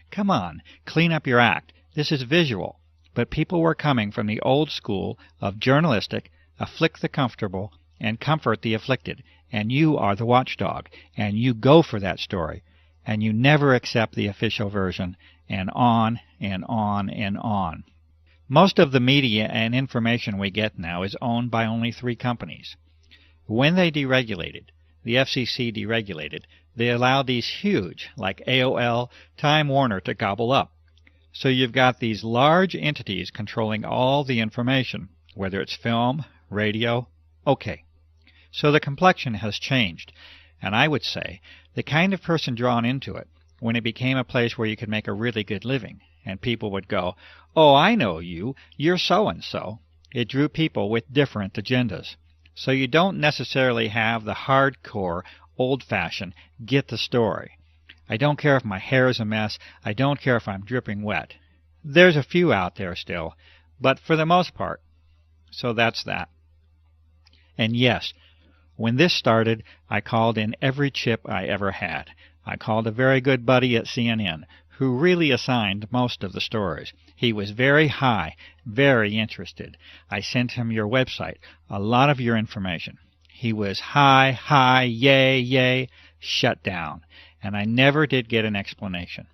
A: come on, clean up your act. This is visual. But people were coming from the old school of journalistic, afflict the comfortable, and comfort the afflicted. And you are the watchdog, and you go for that story, and you never accept the official version, and on and on and on. Most of the media and information we get now is owned by only 3 companies. When they deregulated, the FCC deregulated, they allowed these huge, like AOL, Time Warner, to gobble up. So you've got these large entities controlling all the information, whether it's film, radio, okay. So the complexion has changed, and I would say the kind of person drawn into it, when it became a place where you could make a really good living, and people would go, "Oh, I know you, you're so-and-so." It drew people with different agendas. So you don't necessarily have the hardcore, old-fashioned, get the story. I don't care if my hair is a mess, I don't care if I'm dripping wet. There's a few out there still, but for the most part. So that's that. And yes, when this started, I called in every chip I ever had. I called a very good buddy at CNN, who really assigned most of the stories. He was very high, very interested. I sent him your website, a lot of your information. He was high, yay, yay, shut down, and I never did get an explanation.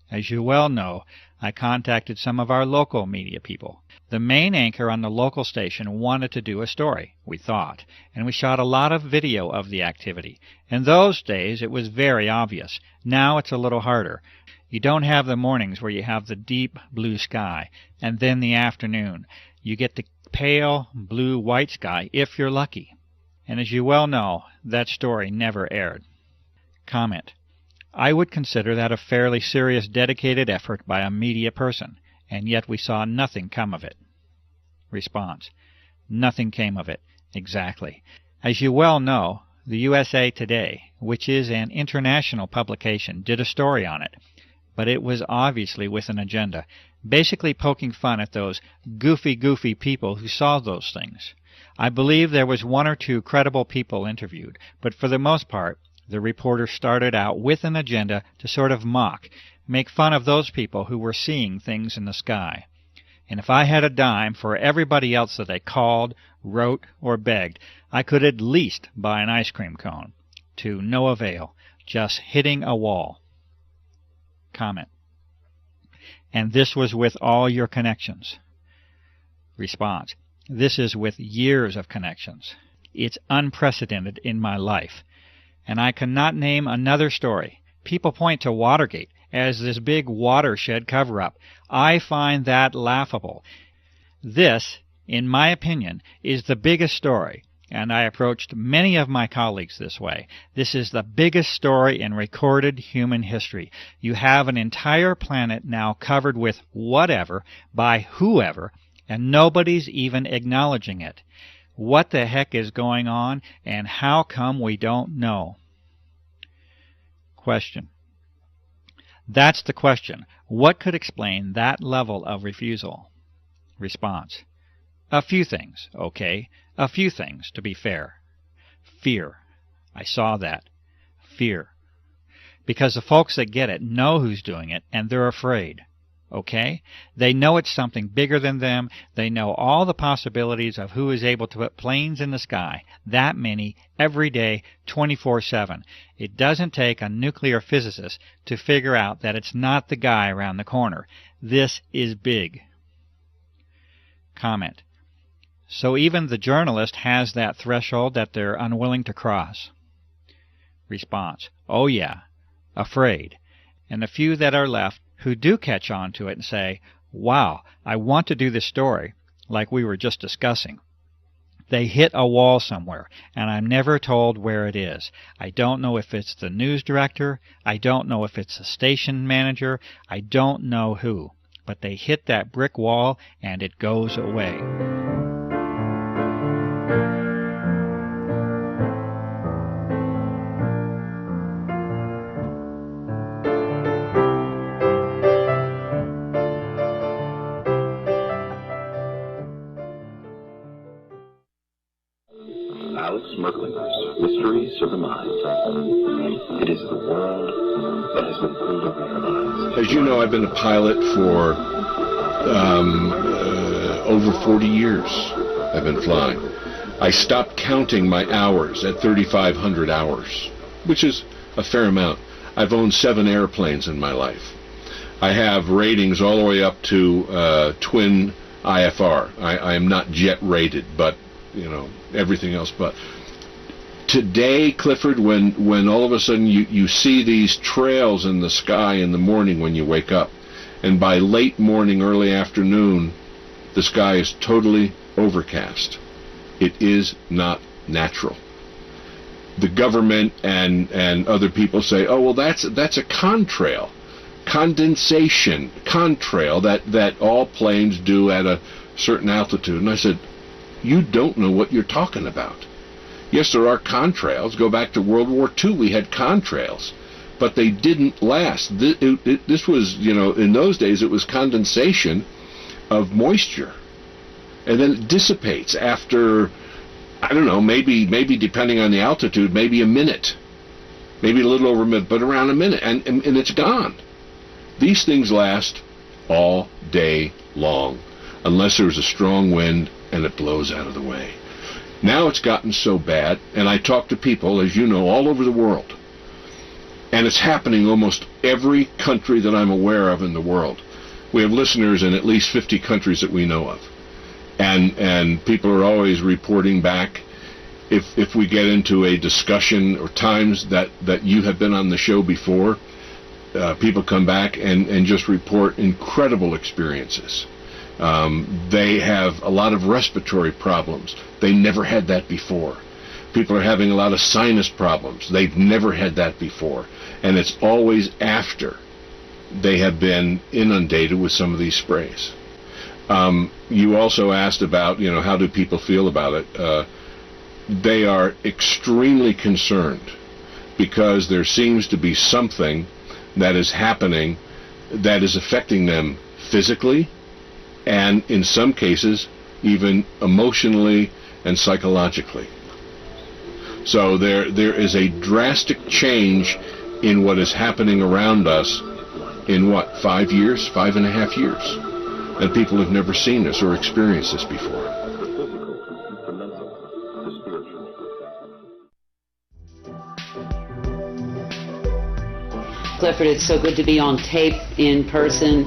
A: As you well know, I contacted some of our local media people. The main anchor on the local station wanted to do a story, we thought, and we shot a lot of video of the activity. In those days, it was very obvious. Now it's a little harder. You don't have the mornings where you have the deep blue sky, and then the afternoon. You get the pale blue-white sky if you're lucky. And as you well know, that story never aired. Comment. I would consider that a fairly serious dedicated effort by a media person, and yet we saw nothing come of it. Response. Nothing came of it. Exactly. As you well know, the USA Today, which is an international publication, did a story on it, but it was obviously with an agenda, basically poking fun at those goofy people who saw those things. I believe there was one or two credible people interviewed, but for the most part, the reporter started out with an agenda to sort of make fun of those people who were seeing things in the sky. And if I had a dime for everybody else that they called, wrote, or begged, I could at least buy an ice cream cone. To no avail, just hitting a wall. Comment. And this was with all your connections. Response. This is with years of connections. It's unprecedented in my life. And I cannot name another story. People point to Watergate as this big watershed cover-up. I find that laughable. This, in my opinion, is the biggest story, and I approached many of my colleagues this way. This is the biggest story in recorded human history. You have an entire planet now covered with whatever by whoever, and nobody's even acknowledging it. What the heck is going on, and how come we don't know? Question. That's the question. What could explain that level of refusal? Response. A few things, okay? A few things, to be fair. Fear. I saw that. Fear. Because the folks that get it know who's doing it, and they're afraid. Okay? They know it's something bigger than them. They know all the possibilities of who is able to put planes in the sky. That many, every day, 24/7. It doesn't take a nuclear physicist to figure out that it's not the guy around the corner. This is big. Comment. So even the journalist has that threshold that they're unwilling to cross. Response. Oh yeah. Afraid. And the few that are left who do catch on to it and say, wow, I want to do this story, like we were just discussing. They hit a wall somewhere, and I'm never told where it is. I don't know if it's the news director. I don't know if it's the station manager. I don't know who. But they hit that brick wall, and it goes away.
C: Mysteries of the Mind. It is the world that has been pulled over your minds.
D: As you know, I've been a pilot for over 40 years. I've been flying. I stopped counting my hours at 3,500 hours, which is a fair amount. I've owned 7 airplanes in my life. I have ratings all the way up to twin IFR. I am not jet rated, but you know, everything else but. Today, Clifford, when all of a sudden you see these trails in the sky in the morning when you wake up, and by late morning, early afternoon, the sky is totally overcast. It is not natural. The government and other people say, oh, well, that's a contrail, condensation, contrail that all planes do at a certain altitude. And I said, you don't know what you're talking about. Yes, there are contrails. Go back to World War II, we had contrails, but they didn't last. This was, you know, in those days it was condensation of moisture, and then it dissipates after, I don't know, maybe depending on the altitude, maybe a minute, maybe a little over a minute, but around a minute, and it's gone. These things last all day long, unless there's a strong wind and it blows out of the way. Now it's gotten so bad, and I talk to people, as you know, all over the world, and it's happening almost every country that I'm aware of in the world. We have listeners in at least 50 countries that we know of, and people are always reporting back. If we get into a discussion or times that you have been on the show before, people come back and just report incredible experiences. They have a lot of respiratory problems. They never had that before. People are having a lot of sinus problems. They've never had that before. And it's always after they have been inundated with some of these sprays. You also asked about, how do people feel about it? They are extremely concerned because there seems to be something that is happening that is affecting them physically and in some cases even emotionally and psychologically. So there is a drastic change in what is happening around us in 5 years, 5.5 years. And people have never seen this or experienced this before.
E: Clifford, it's so good to be on tape in person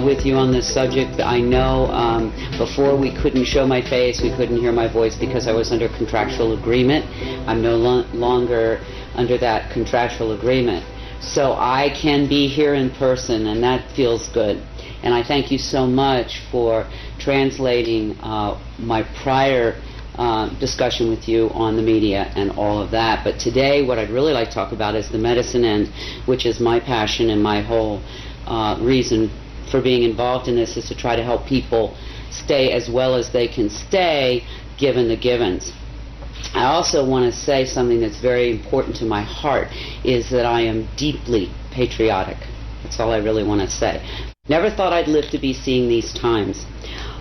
E: with you on this subject. I know before we couldn't show my face, we couldn't hear my voice because I was under contractual agreement. I'm no longer under that contractual agreement. So I can be here in person, and that feels good. And I thank you so much for translating my prior discussion with you on the media and all of that. But today what I'd really like to talk about is the medicine end, which is my passion, and my whole reason for being involved in this is to try to help people stay as well as they can stay given the givens. I also want to say something that's very important to my heart, is that I am deeply patriotic. That's all I really want to say. Never thought I'd live to be seeing these times.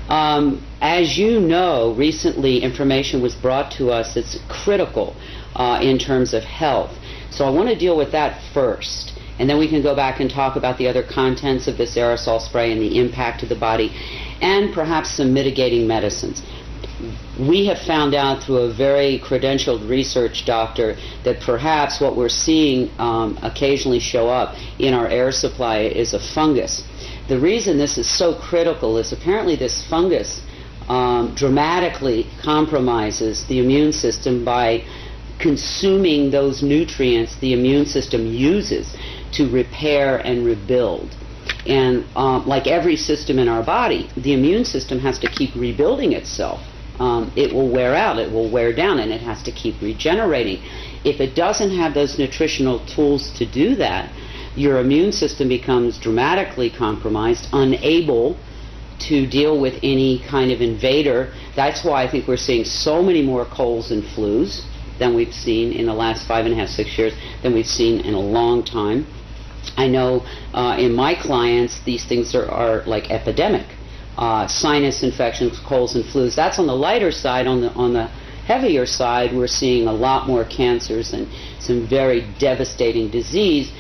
E: As you know, recently information was brought to us that's critical in terms of health. So I want to deal with that first, and then we can go back and talk about the other contents of this aerosol spray and the impact of the body, and perhaps some mitigating medicines. We have found out through a very credentialed research doctor that perhaps what we're seeing occasionally show up in our air supply is a fungus. The reason this is so critical is apparently this fungus dramatically compromises the immune system by consuming those nutrients the immune system uses to repair and rebuild. And like every system in our body, the immune system has to keep rebuilding itself. It will wear out, it will wear down, and it has to keep regenerating. If it doesn't have those nutritional tools to do that, your immune system becomes dramatically compromised, unable to deal with any kind of invader. That's why I think we're seeing so many more colds and flus than we've seen in the last 5.5, 6 years, than we've seen in a long time. I know in my clients, these things are like epidemic. Sinus infections, colds and flus. That's on the lighter side. On the heavier side, we're seeing a lot more cancers and some very devastating disease,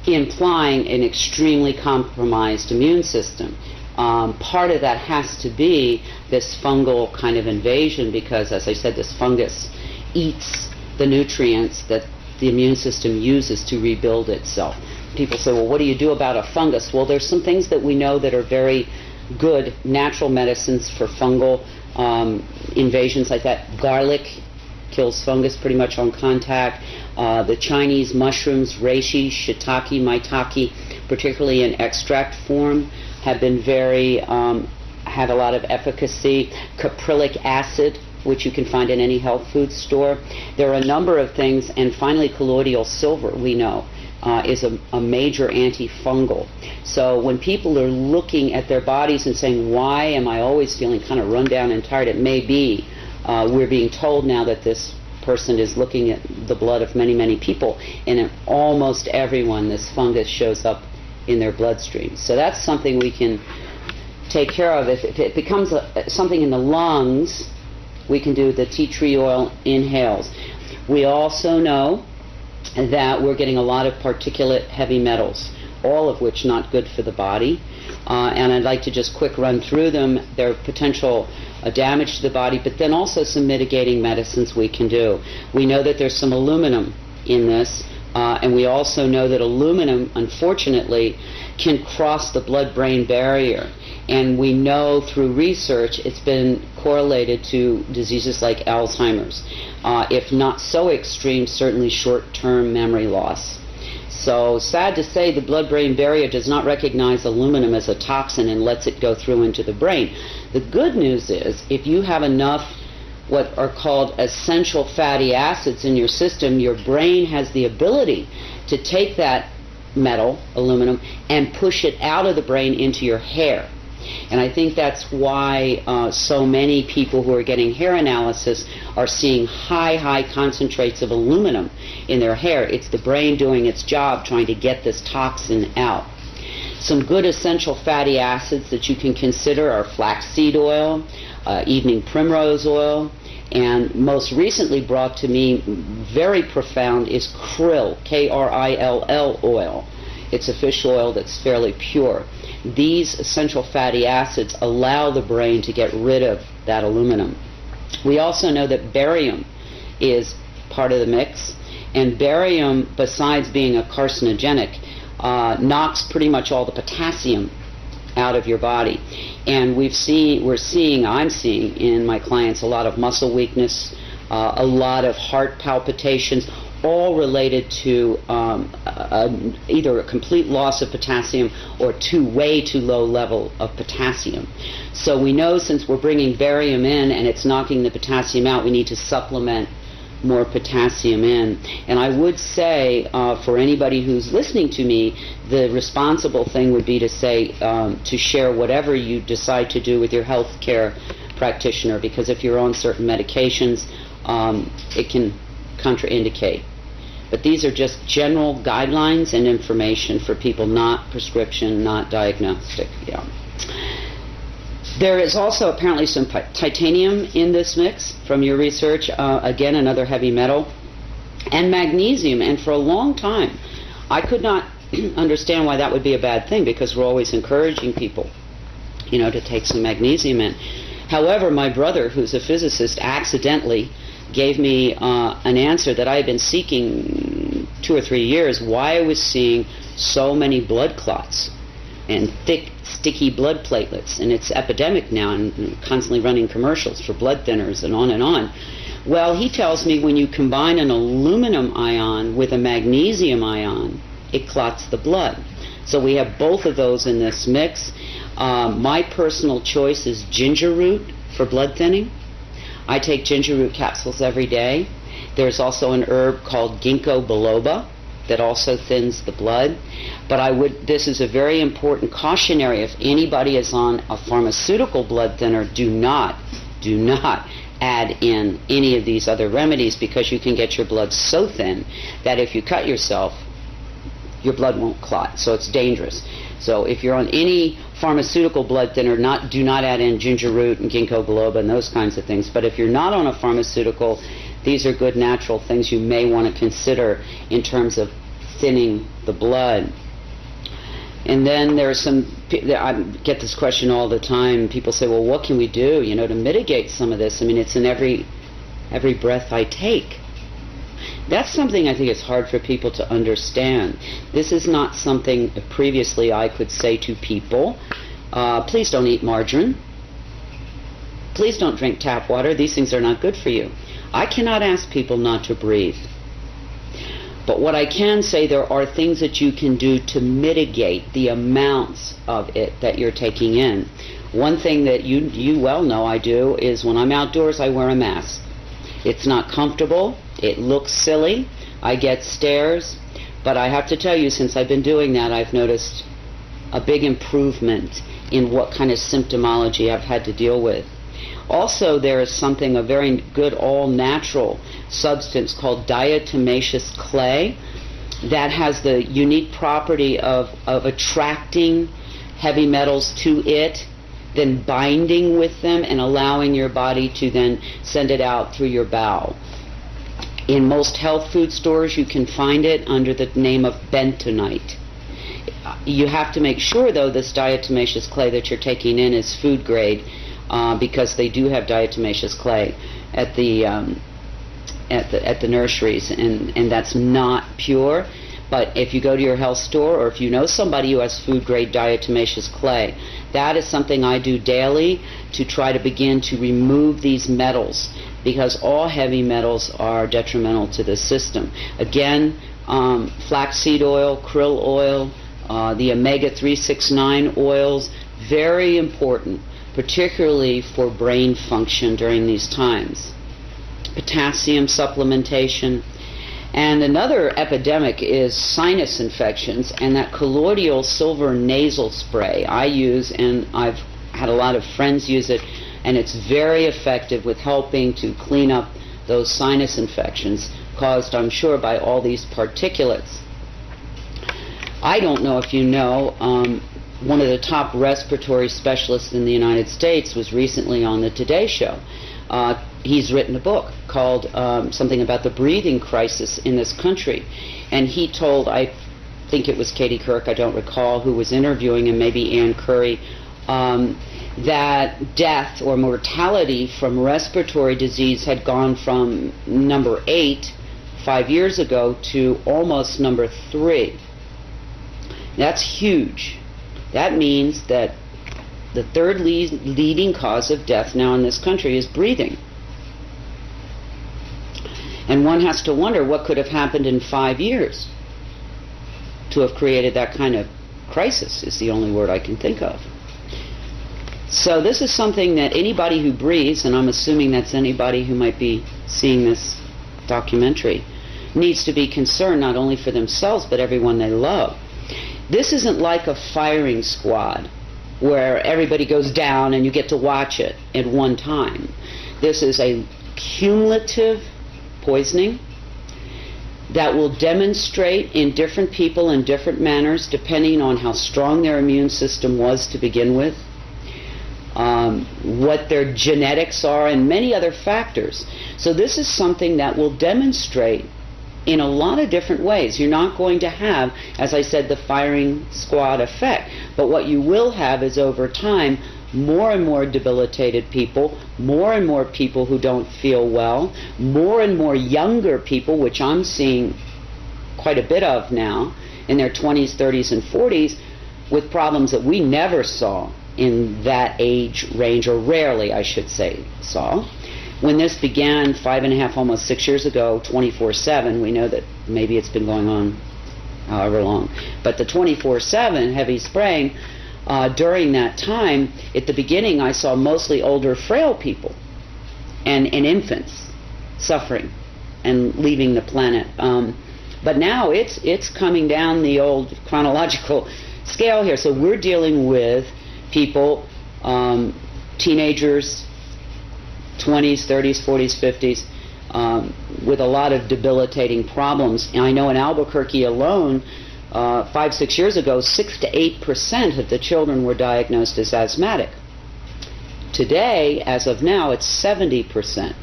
E: implying an extremely compromised immune system. Part of that has to be this fungal kind of invasion because, as I said, this fungus eats the nutrients that the immune system uses to rebuild itself. People say, well, what do you do about a fungus? Well, there's some things that we know that are very good natural medicines for fungal invasions like that. Garlic kills fungus pretty much on contact. The Chinese mushrooms, reishi, shiitake, maitake, particularly in extract form, have been have a lot of efficacy. Caprylic acid, which you can find in any health food store. There are a number of things, and finally colloidal silver, we know, is a major antifungal. So when people are looking at their bodies and saying, why am I always feeling kind of run down and tired, it may be we're being told now that this person is looking at the blood of many, many people, and in almost everyone this fungus shows up in their bloodstream. So that's something we can take care of. If it becomes something in the lungs, we can do the tea tree oil inhales. We also know that we're getting a lot of particulate heavy metals, all of which not good for the body. And I'd like to just quick run through them. Their potential damage to the body, but then also some mitigating medicines we can do. We know that there's some aluminum in this, and we also know that aluminum, unfortunately, can cross the blood-brain barrier. And we know through research it's been correlated to diseases like Alzheimer's. If not so extreme, certainly short-term memory loss. So, sad to say, the blood-brain barrier does not recognize aluminum as a toxin and lets it go through into the brain. The good news is, if you have enough what are called essential fatty acids in your system, your brain has the ability to take that metal, aluminum, and push it out of the brain into your hair. And I think that's why so many people who are getting hair analysis are seeing high concentrates of aluminum in their hair. It's the brain doing its job trying to get this toxin out. Some good essential fatty acids that you can consider are flaxseed oil, evening primrose oil, and most recently brought to me very profound is krill, K-R-I-L-L oil. It's a fish oil that's fairly pure. These essential fatty acids allow the brain to get rid of that aluminum. We also know that barium is part of the mix, and barium, besides being a carcinogenic, knocks pretty much all the potassium out of your body. And I'm seeing in my clients a lot of muscle weakness, a lot of heart palpitations, all related to either a complete loss of potassium or way too low level of potassium. So we know, since we're bringing barium in and it's knocking the potassium out, we need to supplement more potassium in. And I would say, for anybody who's listening to me, the responsible thing would be to say, to share whatever you decide to do with your health care practitioner, because if you're on certain medications, it can contraindicate. But these are just general guidelines and information for people, not prescription, not diagnostic. Yeah. There is also apparently some titanium in this mix from your research, again another heavy metal, and magnesium. And for a long time I could not understand why that would be a bad thing, because we're always encouraging people, to take some magnesium in. However, my brother, who's a physicist, accidentally gave me an answer that I had been seeking 2 or 3 years, why I was seeing so many blood clots and thick, sticky blood platelets. And it's epidemic now, and constantly running commercials for blood thinners and on and on. Well, he tells me when you combine an aluminum ion with a magnesium ion, it clots the blood. So we have both of those in this mix. My personal choice is ginger root for blood thinning. I take ginger root capsules every day. There's also an herb called ginkgo biloba that also thins the blood. But this is a very important cautionary. If anybody is on a pharmaceutical blood thinner, do not add in any of these other remedies, because you can get your blood so thin that if you cut yourself, your blood won't clot. So it's dangerous. So if you're on any pharmaceutical blood thinner, do not add in ginger root and ginkgo biloba and those kinds of things. But if you're not on a pharmaceutical, these are good natural things you may want to consider in terms of thinning the blood. And then there are I get this question all the time. People say, well, what can we do, to mitigate some of this? I mean, it's in every breath I take. That's something I think is hard for people to understand. This is not something previously I could say to people, please don't eat margarine. Please don't drink tap water. These things are not good for you. I cannot ask people not to breathe. But what I can say, there are things that you can do to mitigate the amounts of it that you're taking in. One thing that you well know I do is when I'm outdoors, I wear a mask. It's not comfortable. It looks silly. I get stares. But I have to tell you, since I've been doing that, I've noticed a big improvement in what kind of symptomology I've had to deal with. Also, there is a very good all-natural substance called diatomaceous clay that has the unique property of attracting heavy metals to it, then binding with them and allowing your body to then send it out through your bowel. In most health food stores, you can find it under the name of bentonite. You have to make sure, though, this diatomaceous clay that you're taking in is food grade, because they do have diatomaceous clay at the nurseries, and that's not pure. But if you go to your health store, or if you know somebody who has food grade diatomaceous clay, that is something I do daily to try to begin to remove these metals, because all heavy metals are detrimental to the system. Again, flaxseed oil, krill oil, the omega-369 oils, very important, particularly for brain function during these times. Potassium supplementation. And another epidemic is sinus infections, and that colloidal silver nasal spray I use, and I've had a lot of friends use it, and it's very effective with helping to clean up those sinus infections caused, I'm sure, by all these particulates. I don't know if you know, one of the top respiratory specialists in the United States was recently on the Today Show. He's written a book called something about the breathing crisis in this country. And he told, I think it was Katie Kirk, I don't recall who was interviewing him, maybe Ann Curry, that death or mortality from respiratory disease had gone from number 8 5 years ago to almost number 3. That's huge. That means that the third leading cause of death now in this country is breathing. And one has to wonder what could have happened in 5 years to have created that kind of crisis, is the only word I can think of. So this is something that anybody who breathes, and I'm assuming that's anybody who might be seeing this documentary, needs to be concerned not only for themselves but everyone they love. This isn't like a firing squad where everybody goes down and you get to watch it at one time. This is a cumulative poisoning that will demonstrate in different people in different manners depending on how strong their immune system was to begin with, what their genetics are, and many other factors. So this is something that will demonstrate in a lot of different ways. You're not going to have, as I said, the firing squad effect, but what you will have is over time more and more debilitated people, more and more people who don't feel well, more and more younger people, which I'm seeing quite a bit of now, in their 20s, 30s, and 40s, with problems that we never saw in that age range, or rarely, I should say, saw. When this began 5.5, almost 6 years ago, 24/7, we know that maybe it's been going on however long, but the 24/7 heavy spraying, during that time, at the beginning I saw mostly older, frail people and infants suffering and leaving the planet. But now it's coming down the old chronological scale here. So we're dealing with people, teenagers, 20s, 30s, 40s, 50s, with a lot of debilitating problems. And I know in Albuquerque alone, 5-6 years ago, 6 to 8% of the children were diagnosed as asthmatic. Today, as of now, it's 70%.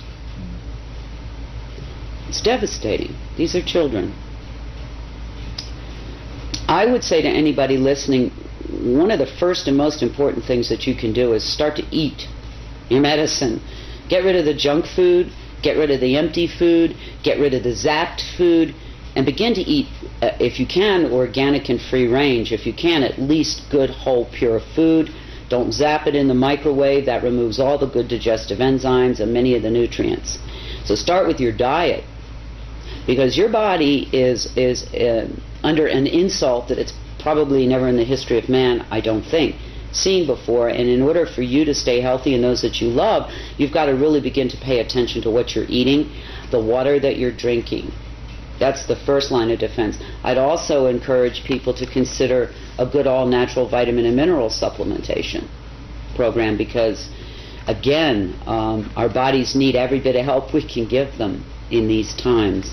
E: It's devastating. These are children. I would say to anybody listening, one of the first and most important things that you can do is start to eat your medicine. Get rid of the junk food, get rid of the empty food, get rid of the zapped food, and begin to eat, if you can, organic and free range. If you can, at least good, whole, pure food. Don't zap it in the microwave. That removes all the good digestive enzymes and many of the nutrients. So start with your diet, because your body is under an insult that it's probably never in the history of man, I don't think, seen before. And in order for you to stay healthy and those that you love, you've got to really begin to pay attention to what you're eating, the water that you're drinking. That's the first line of defense. I'd also encourage people to consider a good all-natural vitamin and mineral supplementation program, because, again, our bodies need every bit of help we can give them in these times.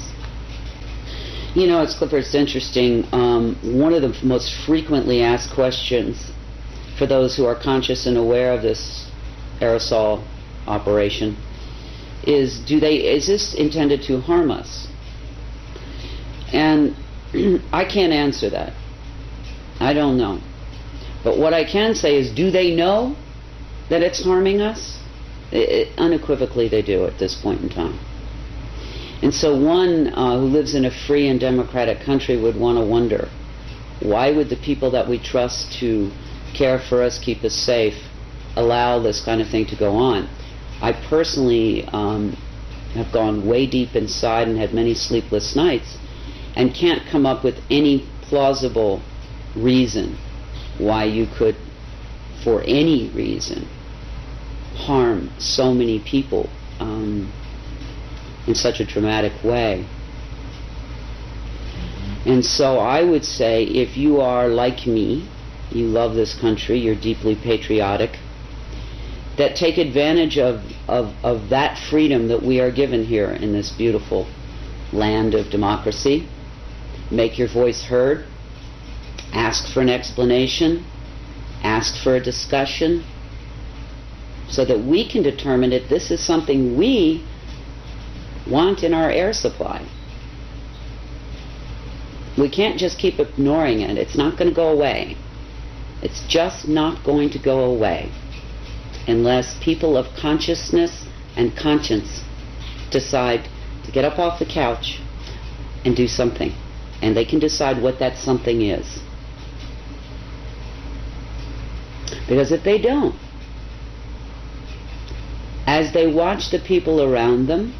E: You know, it's interesting. One of the most frequently asked questions for those who are conscious and aware of this aerosol operation is, is this intended to harm us? And I can't answer that. I don't know. But what I can say is, do they know that it's harming us? Unequivocally they do at this point in time. And so one who lives in a free and democratic country would want to wonder, why would the people that we trust to care for us, keep us safe, allow this kind of thing to go on? I personally have gone way deep inside and had many sleepless nights, and can't come up with any plausible reason why you could, for any reason, harm so many people in such a dramatic way. And so I would say, if you are like me, you love this country, you're deeply patriotic, that take advantage of that freedom that we are given here in this beautiful land of democracy. Make your voice heard, ask for an explanation, ask for a discussion, so that we can determine if this is something we want in our air supply. We can't just keep ignoring it. It's not going to go away. It's just not going to go away unless people of consciousness and conscience decide to get up off the couch and do something. And they can decide what that something is. Because if they don't, as they watch the people around them,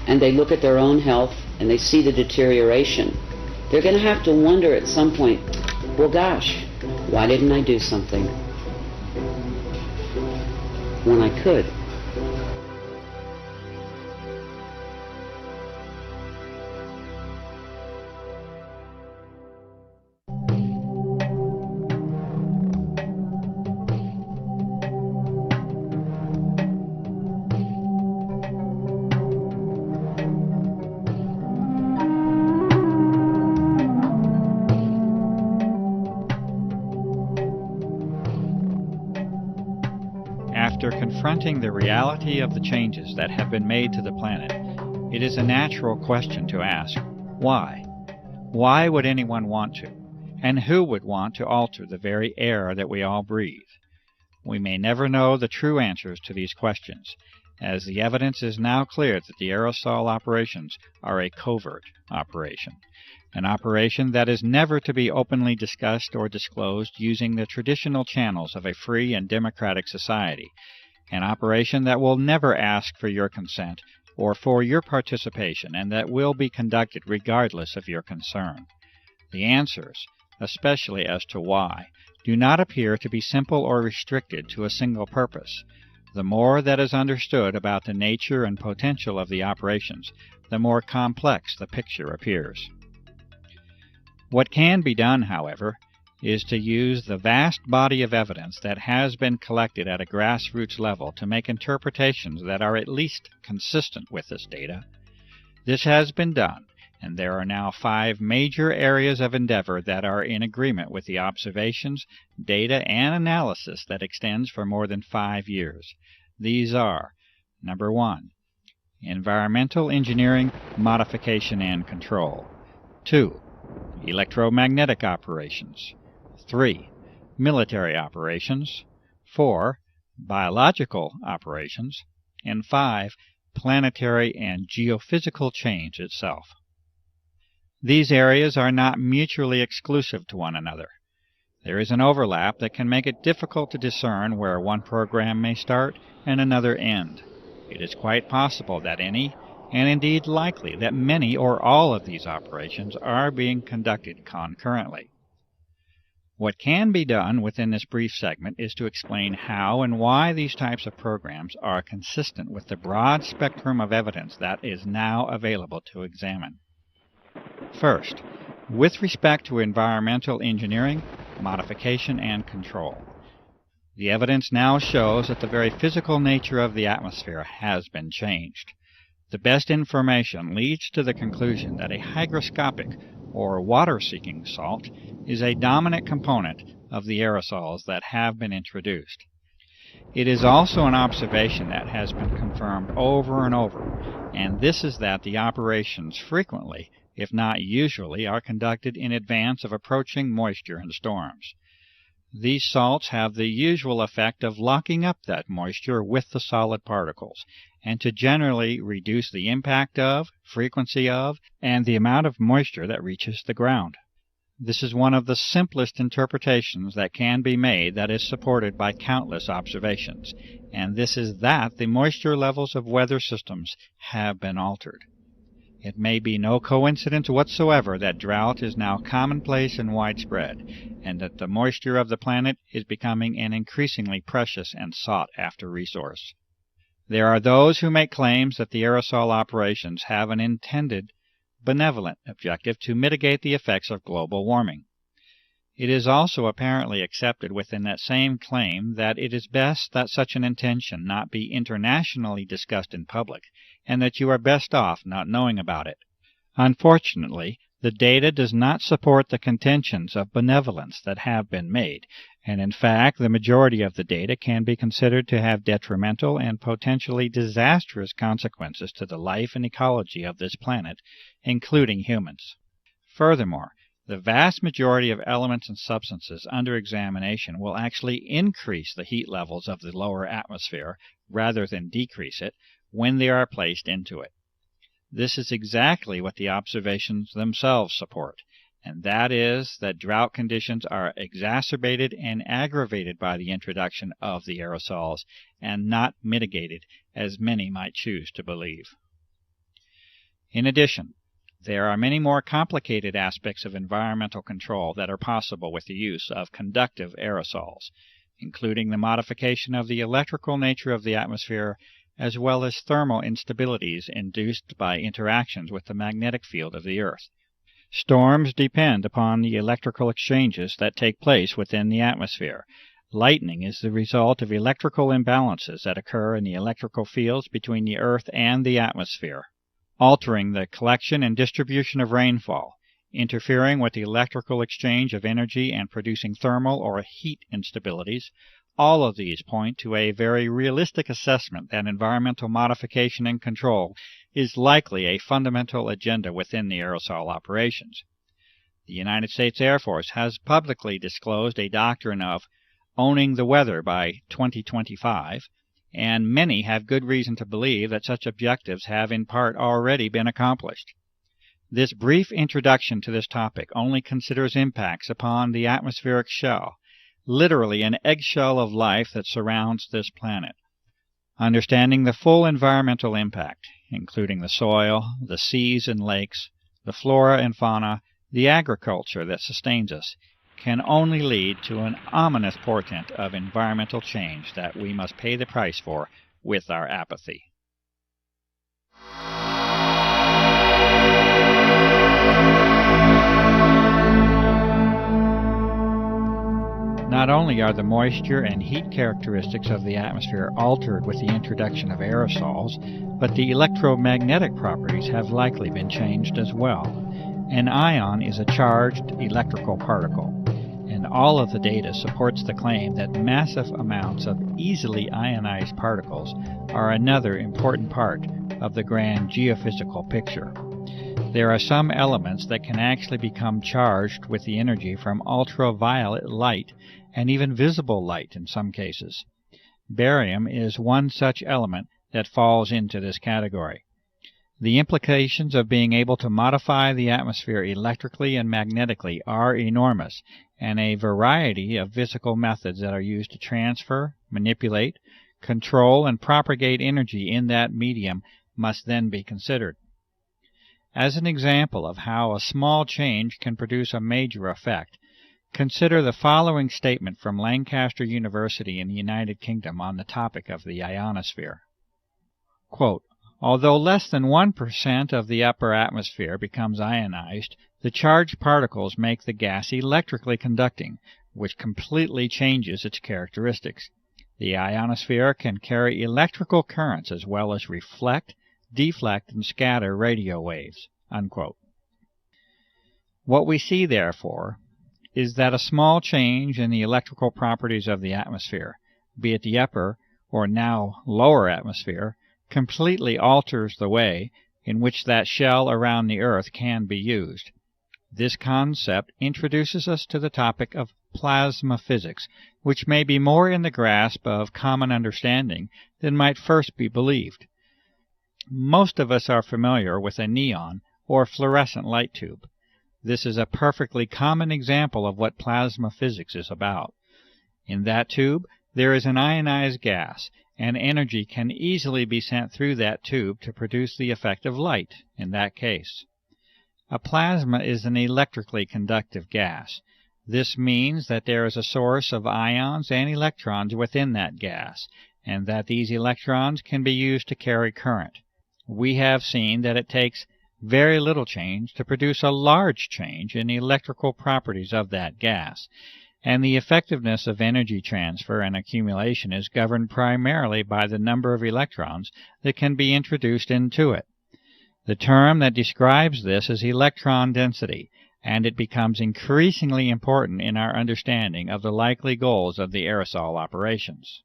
E: and they look at their own health, and they see the deterioration, they're going to have to wonder at some point, well, gosh, why didn't I do something when I could?
A: After confronting the reality of the changes that have been made to the planet, it is a natural question to ask, why? Why would anyone want to? And who would want to alter the very air that we all breathe? We may never know the true answers to these questions, as the evidence is now clear that the aerosol operations are a covert operation, an operation that is never to be openly discussed or disclosed using the traditional channels of a free and democratic society, an operation that will never ask for your consent or for your participation, and that will be conducted regardless of your concern. The answers, especially as to why, do not appear to be simple or restricted to a single purpose. The more that is understood about the nature and potential of the operations, the more complex the picture appears. What can be done, however, is to use the vast body of evidence that has been collected at a grassroots level to make interpretations that are at least consistent with this data. This has been done, and there are now 5 major areas of endeavor that are in agreement with the observations, data, and analysis that extends for more than 5 years. These are: number 1, environmental engineering, modification, and control; 2, electromagnetic operations; 3, military operations; 4, biological operations; and 5, planetary and geophysical change itself. These areas are not mutually exclusive to one another. There is an overlap that can make it difficult to discern where one program may start and another end. It is quite possible that any, and indeed likely that many or all of these operations are being conducted concurrently. What can be done within this brief segment is to explain how and why these types of programs are consistent with the broad spectrum of evidence that is now available to examine. First, with respect to environmental engineering, modification, and control. The evidence now shows that the very physical nature of the atmosphere has been changed. The best information leads to the conclusion that a hygroscopic, or water-seeking salt, is a dominant component of the aerosols that have been introduced. It is also an observation that has been confirmed over and over, and this is that the operations frequently, if not usually, are conducted in advance of approaching moisture and storms. These salts have the usual effect of locking up that moisture with the solid particles, and to generally reduce the impact of, frequency of, and the amount of moisture that reaches the ground. This is one of the simplest interpretations that can be made that is supported by countless observations, and this is that the moisture levels of weather systems have been altered. It may be no coincidence whatsoever that drought is now commonplace and widespread, and that the moisture of the planet is becoming an increasingly precious and sought-after resource. There are those who make claims that the aerosol operations have an intended, benevolent objective to mitigate the effects of global warming. It is also apparently accepted within that same claim that it is best that such an intention not be internationally discussed in public, and that you are best off not knowing about it. Unfortunately, the data does not support the contentions of benevolence that have been made, and in fact the majority of the data can be considered to have detrimental and potentially disastrous consequences to the life and ecology of this planet, including humans. Furthermore, the vast majority of elements and substances under examination will actually increase the heat levels of the lower atmosphere rather than decrease it when they are placed into it. This is exactly what the observations themselves support, and that is that drought conditions are exacerbated and aggravated by the introduction of the aerosols and not mitigated, as many might choose to believe. In addition, there are many more complicated aspects of environmental control that are possible with the use of conductive aerosols, including the modification of the electrical nature of the atmosphere as well as thermal instabilities induced by interactions with the magnetic field of the Earth. Storms depend upon the electrical exchanges that take place within the atmosphere. Lightning is the result of electrical imbalances that occur in the electrical fields between the Earth and the atmosphere, altering the collection and distribution of rainfall, interfering with the electrical exchange of energy and producing thermal or heat instabilities. All of these point to a very realistic assessment that environmental modification and control is likely a fundamental agenda within the aerosol operations. The United States Air Force has publicly disclosed a doctrine of owning the weather by 2025, and many have good reason to believe that such objectives have in part already been accomplished. This brief introduction to this topic only considers impacts upon the atmospheric shell, literally an eggshell of life that surrounds this planet. Understanding the full environmental impact, including the soil, the seas and lakes, the flora and fauna, the agriculture that sustains us, can only lead to an ominous portent of environmental change that we must pay the price for with our apathy. Not only are the moisture and heat characteristics of the atmosphere altered with the introduction of aerosols, but the electromagnetic properties have likely been changed as well. An ion is a charged electrical particle, and all of the data supports the claim that massive amounts of easily ionized particles are another important part of the grand geophysical picture. There are some elements that can actually become charged with the energy from ultraviolet light and even visible light in some cases. Barium is one such element that falls into this category. The implications of being able to modify the atmosphere electrically and magnetically are enormous, and a variety of physical methods that are used to transfer, manipulate, control, and propagate energy in that medium must then be considered. As an example of how a small change can produce a major effect, consider the following statement from Lancaster University in the United Kingdom on the topic of the ionosphere. Quote, "Although less than 1% of the upper atmosphere becomes ionized, the charged particles make the gas electrically conducting, which completely changes its characteristics. The ionosphere can carry electrical currents as well as reflect, deflect, and scatter radio waves." Unquote. What we see, therefore, is that a small change in the electrical properties of the atmosphere, be it the upper or now lower atmosphere, completely alters the way in which that shell around the Earth can be used. This concept introduces us to the topic of plasma physics, which may be more in the grasp of common understanding than might first be believed. Most of us are familiar with a neon or fluorescent light tube. This is a perfectly common example of what plasma physics is about. In that tube, there is an ionized gas, and energy can easily be sent through that tube to produce the effect of light in that case. A plasma is an electrically conductive gas. This means that there is a source of ions and electrons within that gas, and that these electrons can be used to carry current. We have seen that it takes very little change to produce a large change in the electrical properties of that gas, and the effectiveness of energy transfer and accumulation is governed primarily by the number of electrons that can be introduced into it. The term that describes this is electron density, and it becomes increasingly important in our understanding of the likely goals of the aerosol operations.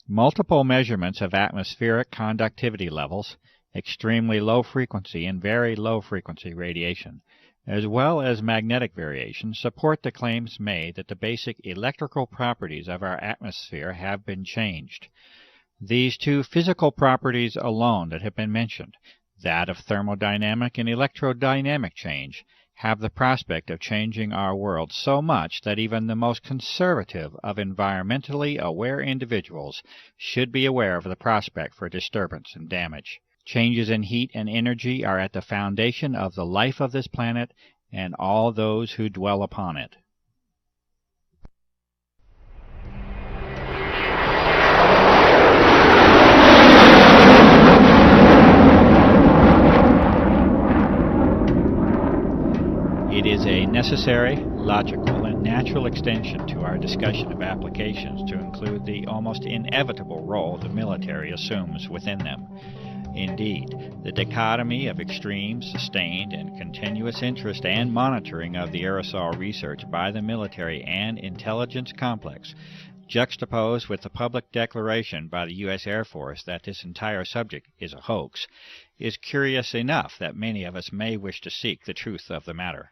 A: Multiple measurements of atmospheric conductivity levels, extremely low frequency and very low frequency radiation, as well as magnetic variation, support the claims made that the basic electrical properties of our atmosphere have been changed. These two physical properties alone that have been mentioned, that of thermodynamic and electrodynamic change, have the prospect of changing our world so much that even the most conservative of environmentally aware individuals should be aware of the prospect for disturbance and damage. Changes in heat and energy are at the foundation of the life of this planet and all those who dwell upon it. It is a necessary, logical, and natural extension to our discussion of applications to include the almost inevitable role the military assumes within them. Indeed, the dichotomy of extreme, sustained, and continuous interest and monitoring of the aerosol research by the military and intelligence complex, juxtaposed with the public declaration by the U.S. Air Force that this entire subject is a hoax, is curious enough that many of us may wish to seek the truth of the matter.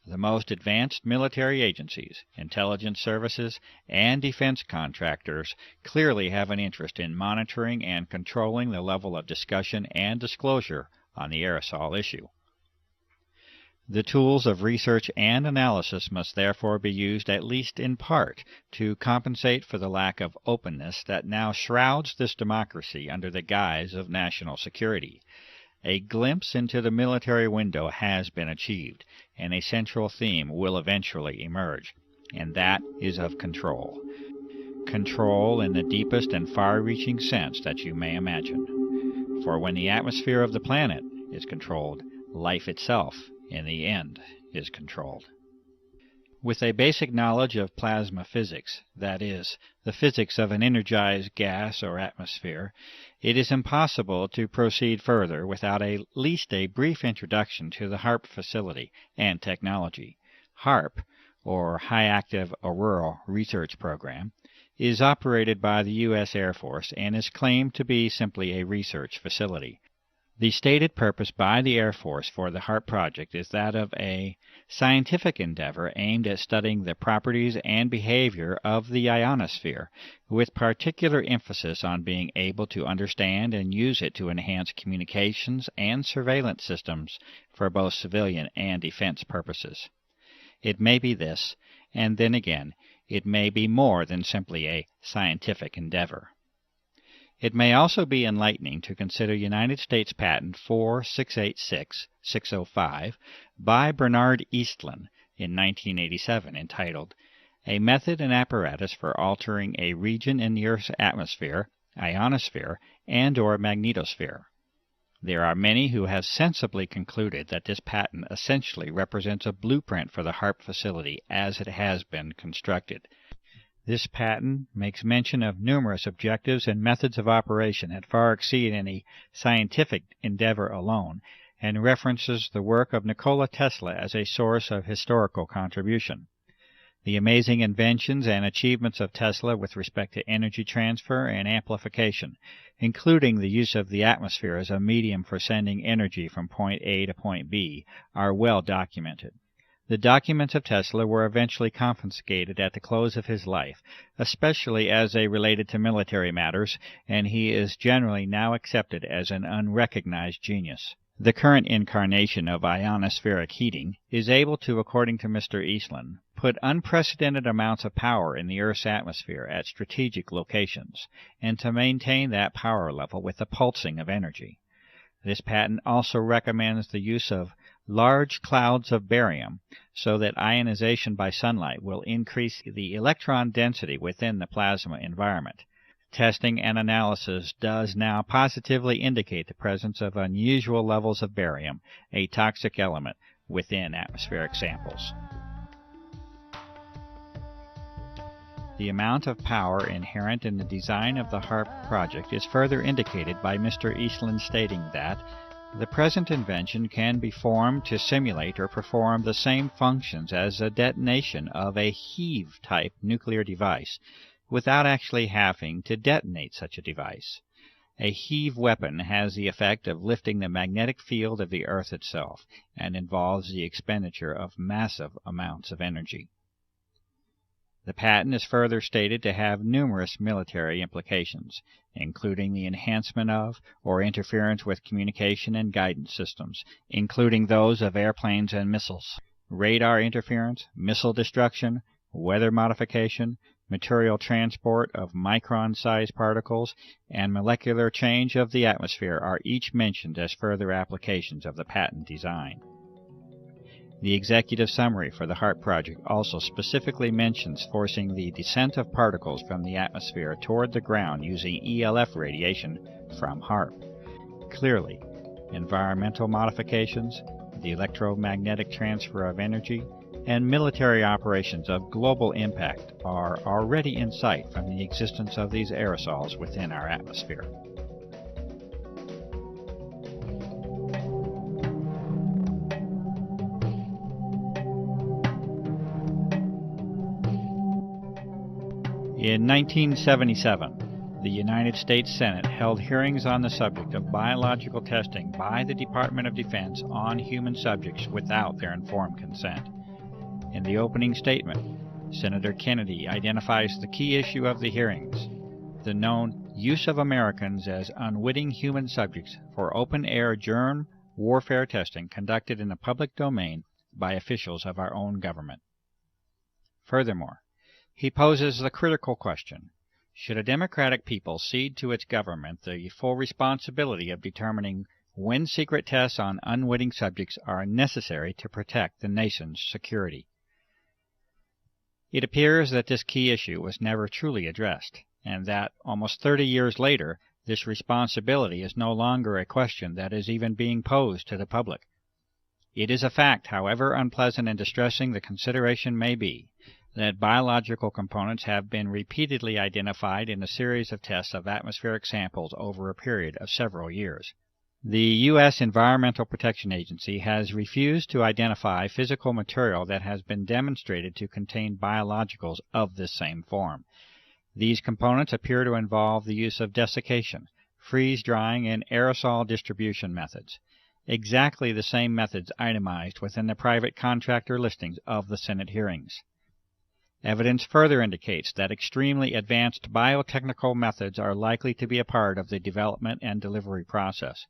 A: The most advanced military agencies, intelligence services, and defense contractors clearly have an interest in monitoring and controlling the level of discussion and disclosure on the aerosol issue. The tools of research and analysis must therefore be used at least in part to compensate for the lack of openness that now shrouds this democracy under the guise of national security. A glimpse into the military window has been achieved, and a central theme will eventually emerge, and that is of control. Control in the deepest and far-reaching sense that you may imagine. For when the atmosphere of the planet is controlled, life itself, in the end, is controlled. With a basic knowledge of plasma physics, that is, the physics of an energized gas or atmosphere, it is impossible to proceed further without at least a brief introduction to the HARP facility and technology. HARP, or High Active Auroral Research Program, is operated by the U.S. Air Force and is claimed to be simply a research facility. The stated purpose by the Air Force for the HARP project is that of a scientific endeavor aimed at studying the properties and behavior of the ionosphere, with particular emphasis on being able to understand and use it to enhance communications and surveillance systems for both civilian and defense purposes. It may be this, and then again, it may be more than simply a scientific endeavor. It may also be enlightening to consider United States Patent 4686605 by Bernard Eastlund in 1987 entitled, A Method and Apparatus for Altering a Region in the Earth's Atmosphere, Ionosphere, and/or Magnetosphere. There are many who have sensibly concluded that this patent essentially represents a blueprint for the HARP facility as it has been constructed. This patent makes mention of numerous objectives and methods of operation that far exceed any scientific endeavor alone, and references the work of Nikola Tesla as a source of historical contribution. The amazing inventions and achievements of Tesla with respect to energy transfer and amplification, including the use of the atmosphere as a medium for sending energy from point A to point B, are well documented. The documents of Tesla were eventually confiscated at the close of his life, especially as they related to military matters, and he is generally now accepted as an unrecognized genius. The current incarnation of ionospheric heating is able to, according to Mr. Eastland, put unprecedented amounts of power in the Earth's atmosphere at strategic locations, and to maintain that power level with the pulsing of energy. This patent also recommends the use of large clouds of barium so that ionization by sunlight will increase the electron density within the plasma environment. Testing and analysis does now positively indicate the presence of unusual levels of barium, a toxic element, within atmospheric samples. The amount of power inherent in the design of the HARP project is further indicated by Mr. Eastland stating that the present invention can be formed to simulate or perform the same functions as a detonation of a heave-type nuclear device, without actually having to detonate such a device. A heave weapon has the effect of lifting the magnetic field of the Earth itself, and involves the expenditure of massive amounts of energy. The patent is further stated to have numerous military implications, including the enhancement of or interference with communication and guidance systems, including those of airplanes and missiles, radar interference, missile destruction, weather modification, material transport of micron-sized particles, and molecular change of the atmosphere are each mentioned as further applications of the patent design. The executive summary for the HARP project also specifically mentions forcing the descent of particles from the atmosphere toward the ground using ELF radiation from HARP. Clearly, environmental modifications, the electromagnetic transfer of energy, and military operations of global impact are already in sight from the existence of these aerosols within our atmosphere. In 1977, the United States Senate held hearings on the subject of biological testing by the Department of Defense on human subjects without their informed consent. In the opening statement, Senator Kennedy identifies the key issue of the hearings, the known use of Americans as unwitting human subjects for open-air germ warfare testing conducted in the public domain by officials of our own government. Furthermore, he poses the critical question, should a democratic people cede to its government the full responsibility of determining when secret tests on unwitting subjects are necessary to protect the nation's security? It appears that this key issue was never truly addressed, and that, almost 30 years later, this responsibility is no longer a question that is even being posed to the public. It is a fact, however unpleasant and distressing the consideration may be, that biological components have been repeatedly identified in a series of tests of atmospheric samples over a period of several years. The U.S. Environmental Protection Agency has refused to identify physical material that has been demonstrated to contain biologicals of this same form. These components appear to involve the use of desiccation, freeze-drying, and aerosol distribution methods, exactly the same methods itemized within the private contractor listings of the Senate hearings. Evidence further indicates that extremely advanced biotechnical methods are likely to be a part of the development and delivery process.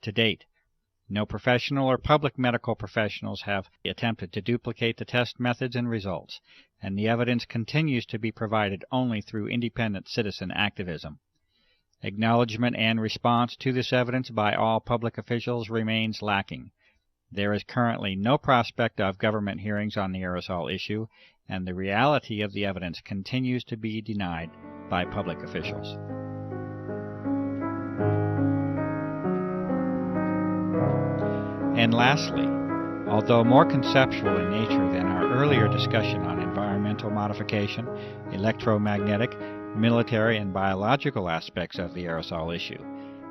A: To date, no professional or public medical professionals have attempted to duplicate the test methods and results, and the evidence continues to be provided only through independent citizen activism. Acknowledgement and response to this evidence by all public officials remains lacking. There is currently no prospect of government hearings on the aerosol issue, and the reality of the evidence continues to be denied by public officials. And lastly, although more conceptual in nature than our earlier discussion on environmental modification, electromagnetic, military, and biological aspects of the aerosol issue,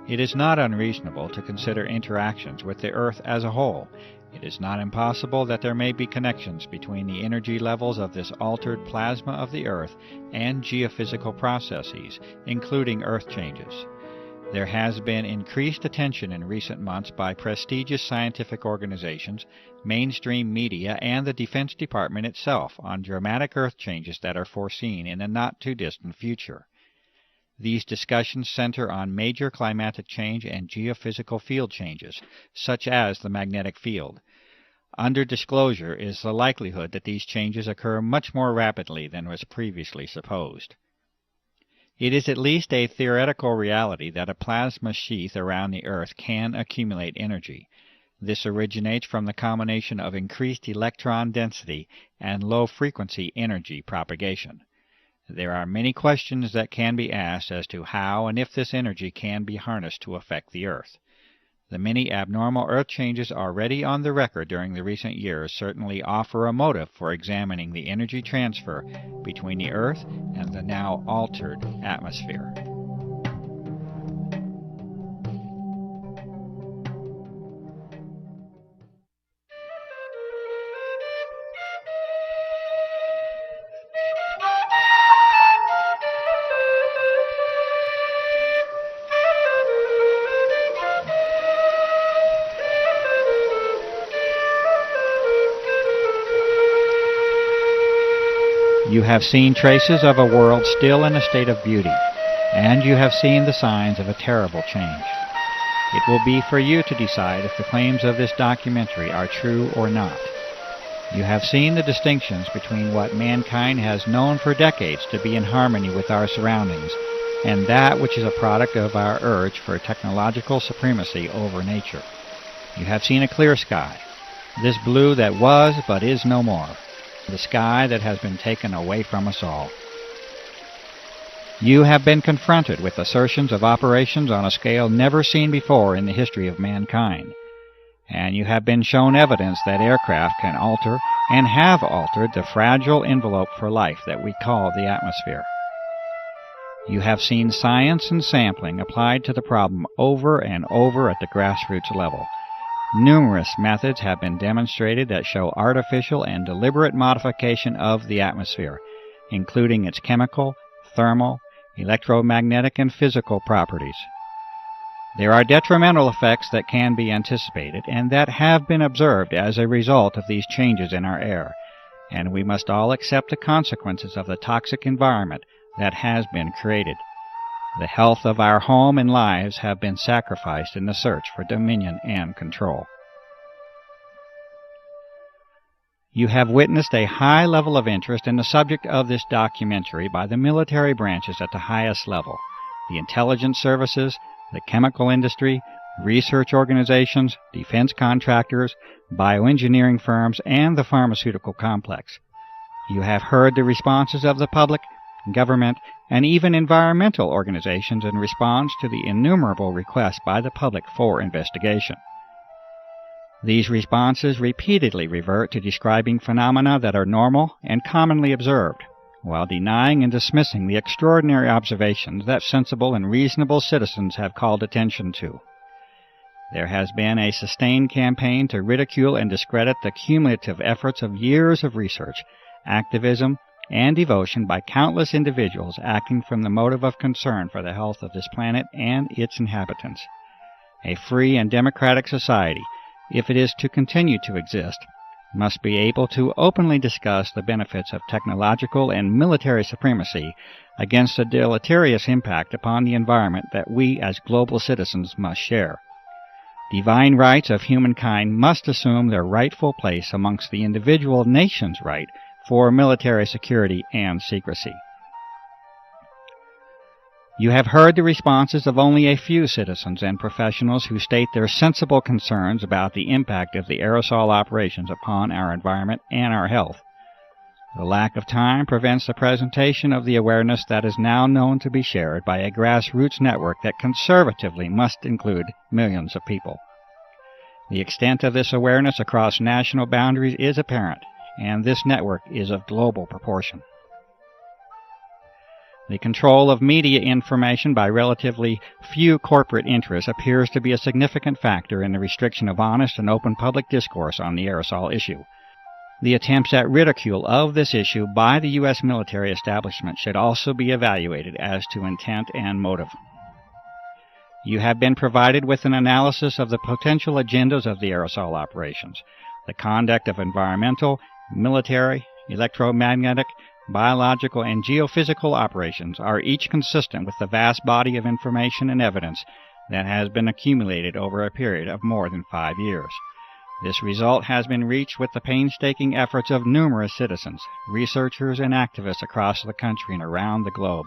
A: it is not unreasonable to consider interactions with the Earth as a whole. It is not impossible that there may be connections between the energy levels of this altered plasma of the Earth and geophysical processes, including Earth changes. There has been increased attention in recent months by prestigious scientific organizations, mainstream media, and the Defense Department itself on dramatic Earth changes that are foreseen in the not-too-distant future. These discussions center on major climatic change and geophysical field changes, such as the magnetic field. Under disclosure is the likelihood that these changes occur much more rapidly than was previously supposed. It is at least a theoretical reality that a plasma sheath around the Earth can accumulate energy. This originates from the combination of increased electron density and low-frequency energy propagation. There are many questions that can be asked as to how and if this energy can be harnessed to affect the Earth. The many abnormal Earth changes already on the record during the recent years certainly offer a motive for examining the energy transfer between the Earth and the now altered atmosphere. You have seen traces of a world still in a state of beauty, and you have seen the signs of a terrible change. It will be for you to decide if the claims of this documentary are true or not. You have seen the distinctions between what mankind has known for decades to be in harmony with our surroundings, and that which is a product of our urge for technological supremacy over nature. You have seen a clear sky, this blue that was but is no more. The sky that has been taken away from us all. You have been confronted with assertions of operations on a scale never seen before in the history of mankind, and you have been shown evidence that aircraft can alter and have altered the fragile envelope for life that we call the atmosphere. You have seen science and sampling applied to the problem over and over at the grassroots level. Numerous methods have been demonstrated that show artificial and deliberate modification of the atmosphere, including its chemical, thermal, electromagnetic, and physical properties. There are detrimental effects that can be anticipated and that have been observed as a result of these changes in our air, and we must all accept the consequences of the toxic environment that has been created. The health of our home and lives have been sacrificed in the search for dominion and control. You have witnessed a high level of interest in the subject of this documentary by the military branches at the highest level, the intelligence services, the chemical industry, research organizations, defense contractors, bioengineering firms, and the pharmaceutical complex. You have heard the responses of the public, government, and even environmental organizations in response to the innumerable requests by the public for investigation. These responses repeatedly revert to describing phenomena that are normal and commonly observed, while denying and dismissing the extraordinary observations that sensible and reasonable citizens have called attention to. There has been a sustained campaign to ridicule and discredit the cumulative efforts of years of research, activism, and devotion by countless individuals acting from the motive of concern for the health of this planet and its inhabitants. A free and democratic society, if it is to continue to exist, must be able to openly discuss the benefits of technological and military supremacy against the deleterious impact upon the environment that we as global citizens must share. Divine rights of humankind must assume their rightful place amongst the individual nation's right for military security and secrecy. You have heard the responses of only a few citizens and professionals who state their sensible concerns about the impact of the aerosol operations upon our environment and our health. The lack of time prevents the presentation of the awareness that is now known to be shared by a grassroots network that conservatively must include millions of people. The extent of this awareness across national boundaries is apparent, and this network is of global proportion. The control of media information by relatively few corporate interests appears to be a significant factor in the restriction of honest and open public discourse on the aerosol issue. The attempts at ridicule of this issue by the U.S. military establishment should also be evaluated as to intent and motive. You have been provided with an analysis of the potential agendas of the aerosol operations, the conduct of environmental, military, electromagnetic, biological, and geophysical operations are each consistent with the vast body of information and evidence that has been accumulated over a period of more than 5 years. This result has been reached with the painstaking efforts of numerous citizens, researchers, and activists across the country and around the globe.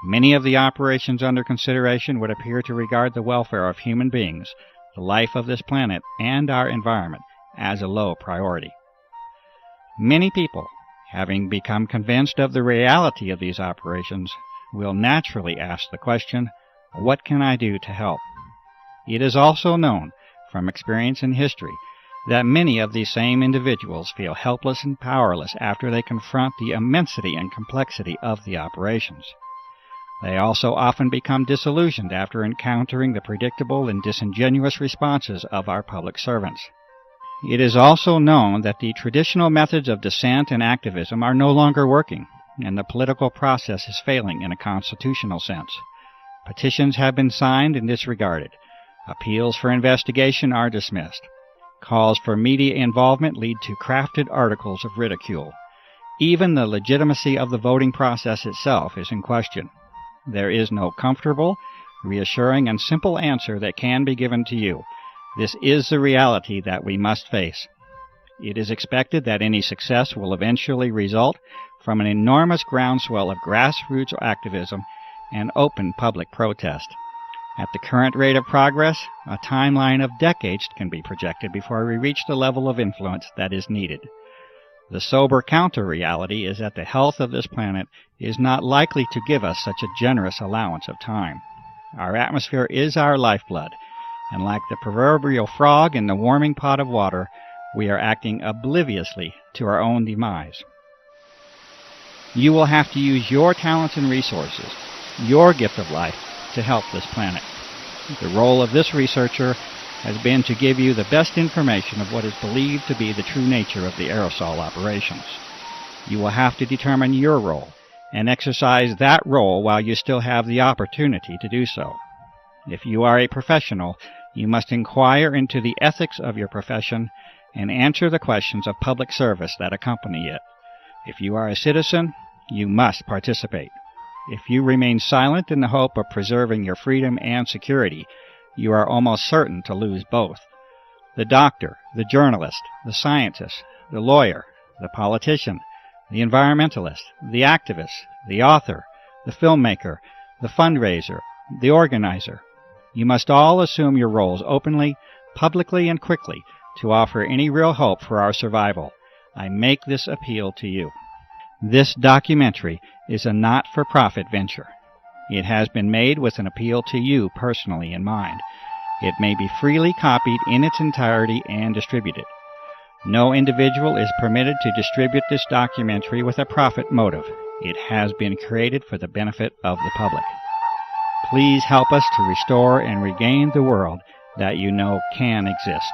A: Many of the operations under consideration would appear to regard the welfare of human beings, the life of this planet, and our environment as a low priority. Many people, having become convinced of the reality of these operations, will naturally ask the question, what can I do to help? It is also known from experience in history that many of these same individuals feel helpless and powerless after they confront the immensity and complexity of the operations. They also often become disillusioned after encountering the predictable and disingenuous responses of our public servants. It is also known that the traditional methods of dissent and activism are no longer working, and the political process is failing in a constitutional sense. Petitions have been signed and disregarded. Appeals for investigation are dismissed. Calls for media involvement lead to crafted articles of ridicule. Even the legitimacy of the voting process itself is in question. There is no comfortable, reassuring, and simple answer that can be given to you. This is the reality that we must face. It is expected that any success will eventually result from an enormous groundswell of grassroots activism and open public protest. At the current rate of progress, a timeline of decades can be projected before we reach the level of influence that is needed. The sober counter-reality is that the health of this planet is not likely to give us such a generous allowance of time. Our atmosphere is our lifeblood, and like the proverbial frog in the warming pot of water, we are acting obliviously to our own demise. You will have to use your talents and resources, your gift of life, to help this planet. The role of this researcher has been to give you the best information of what is believed to be the true nature of the aerosol operations. You will have to determine your role and exercise that role while you still have the opportunity to do so. If you are a professional, you must inquire into the ethics of your profession and answer the questions of public service that accompany it. If you are a citizen, you must participate. If you remain silent in the hope of preserving your freedom and security, you are almost certain to lose both. The doctor, the journalist, the scientist, the lawyer, the politician, the environmentalist, the activist, the author, the filmmaker, the fundraiser, the organizer. You must all assume your roles openly, publicly, and quickly to offer any real hope for our survival. I make this appeal to you. This documentary is a not-for-profit venture. It has been made with an appeal to you personally in mind. It may be freely copied in its entirety and distributed. No individual is permitted to distribute this documentary with a profit motive. It has been created for the benefit of the public. Please help us to restore and regain the world that you know can exist.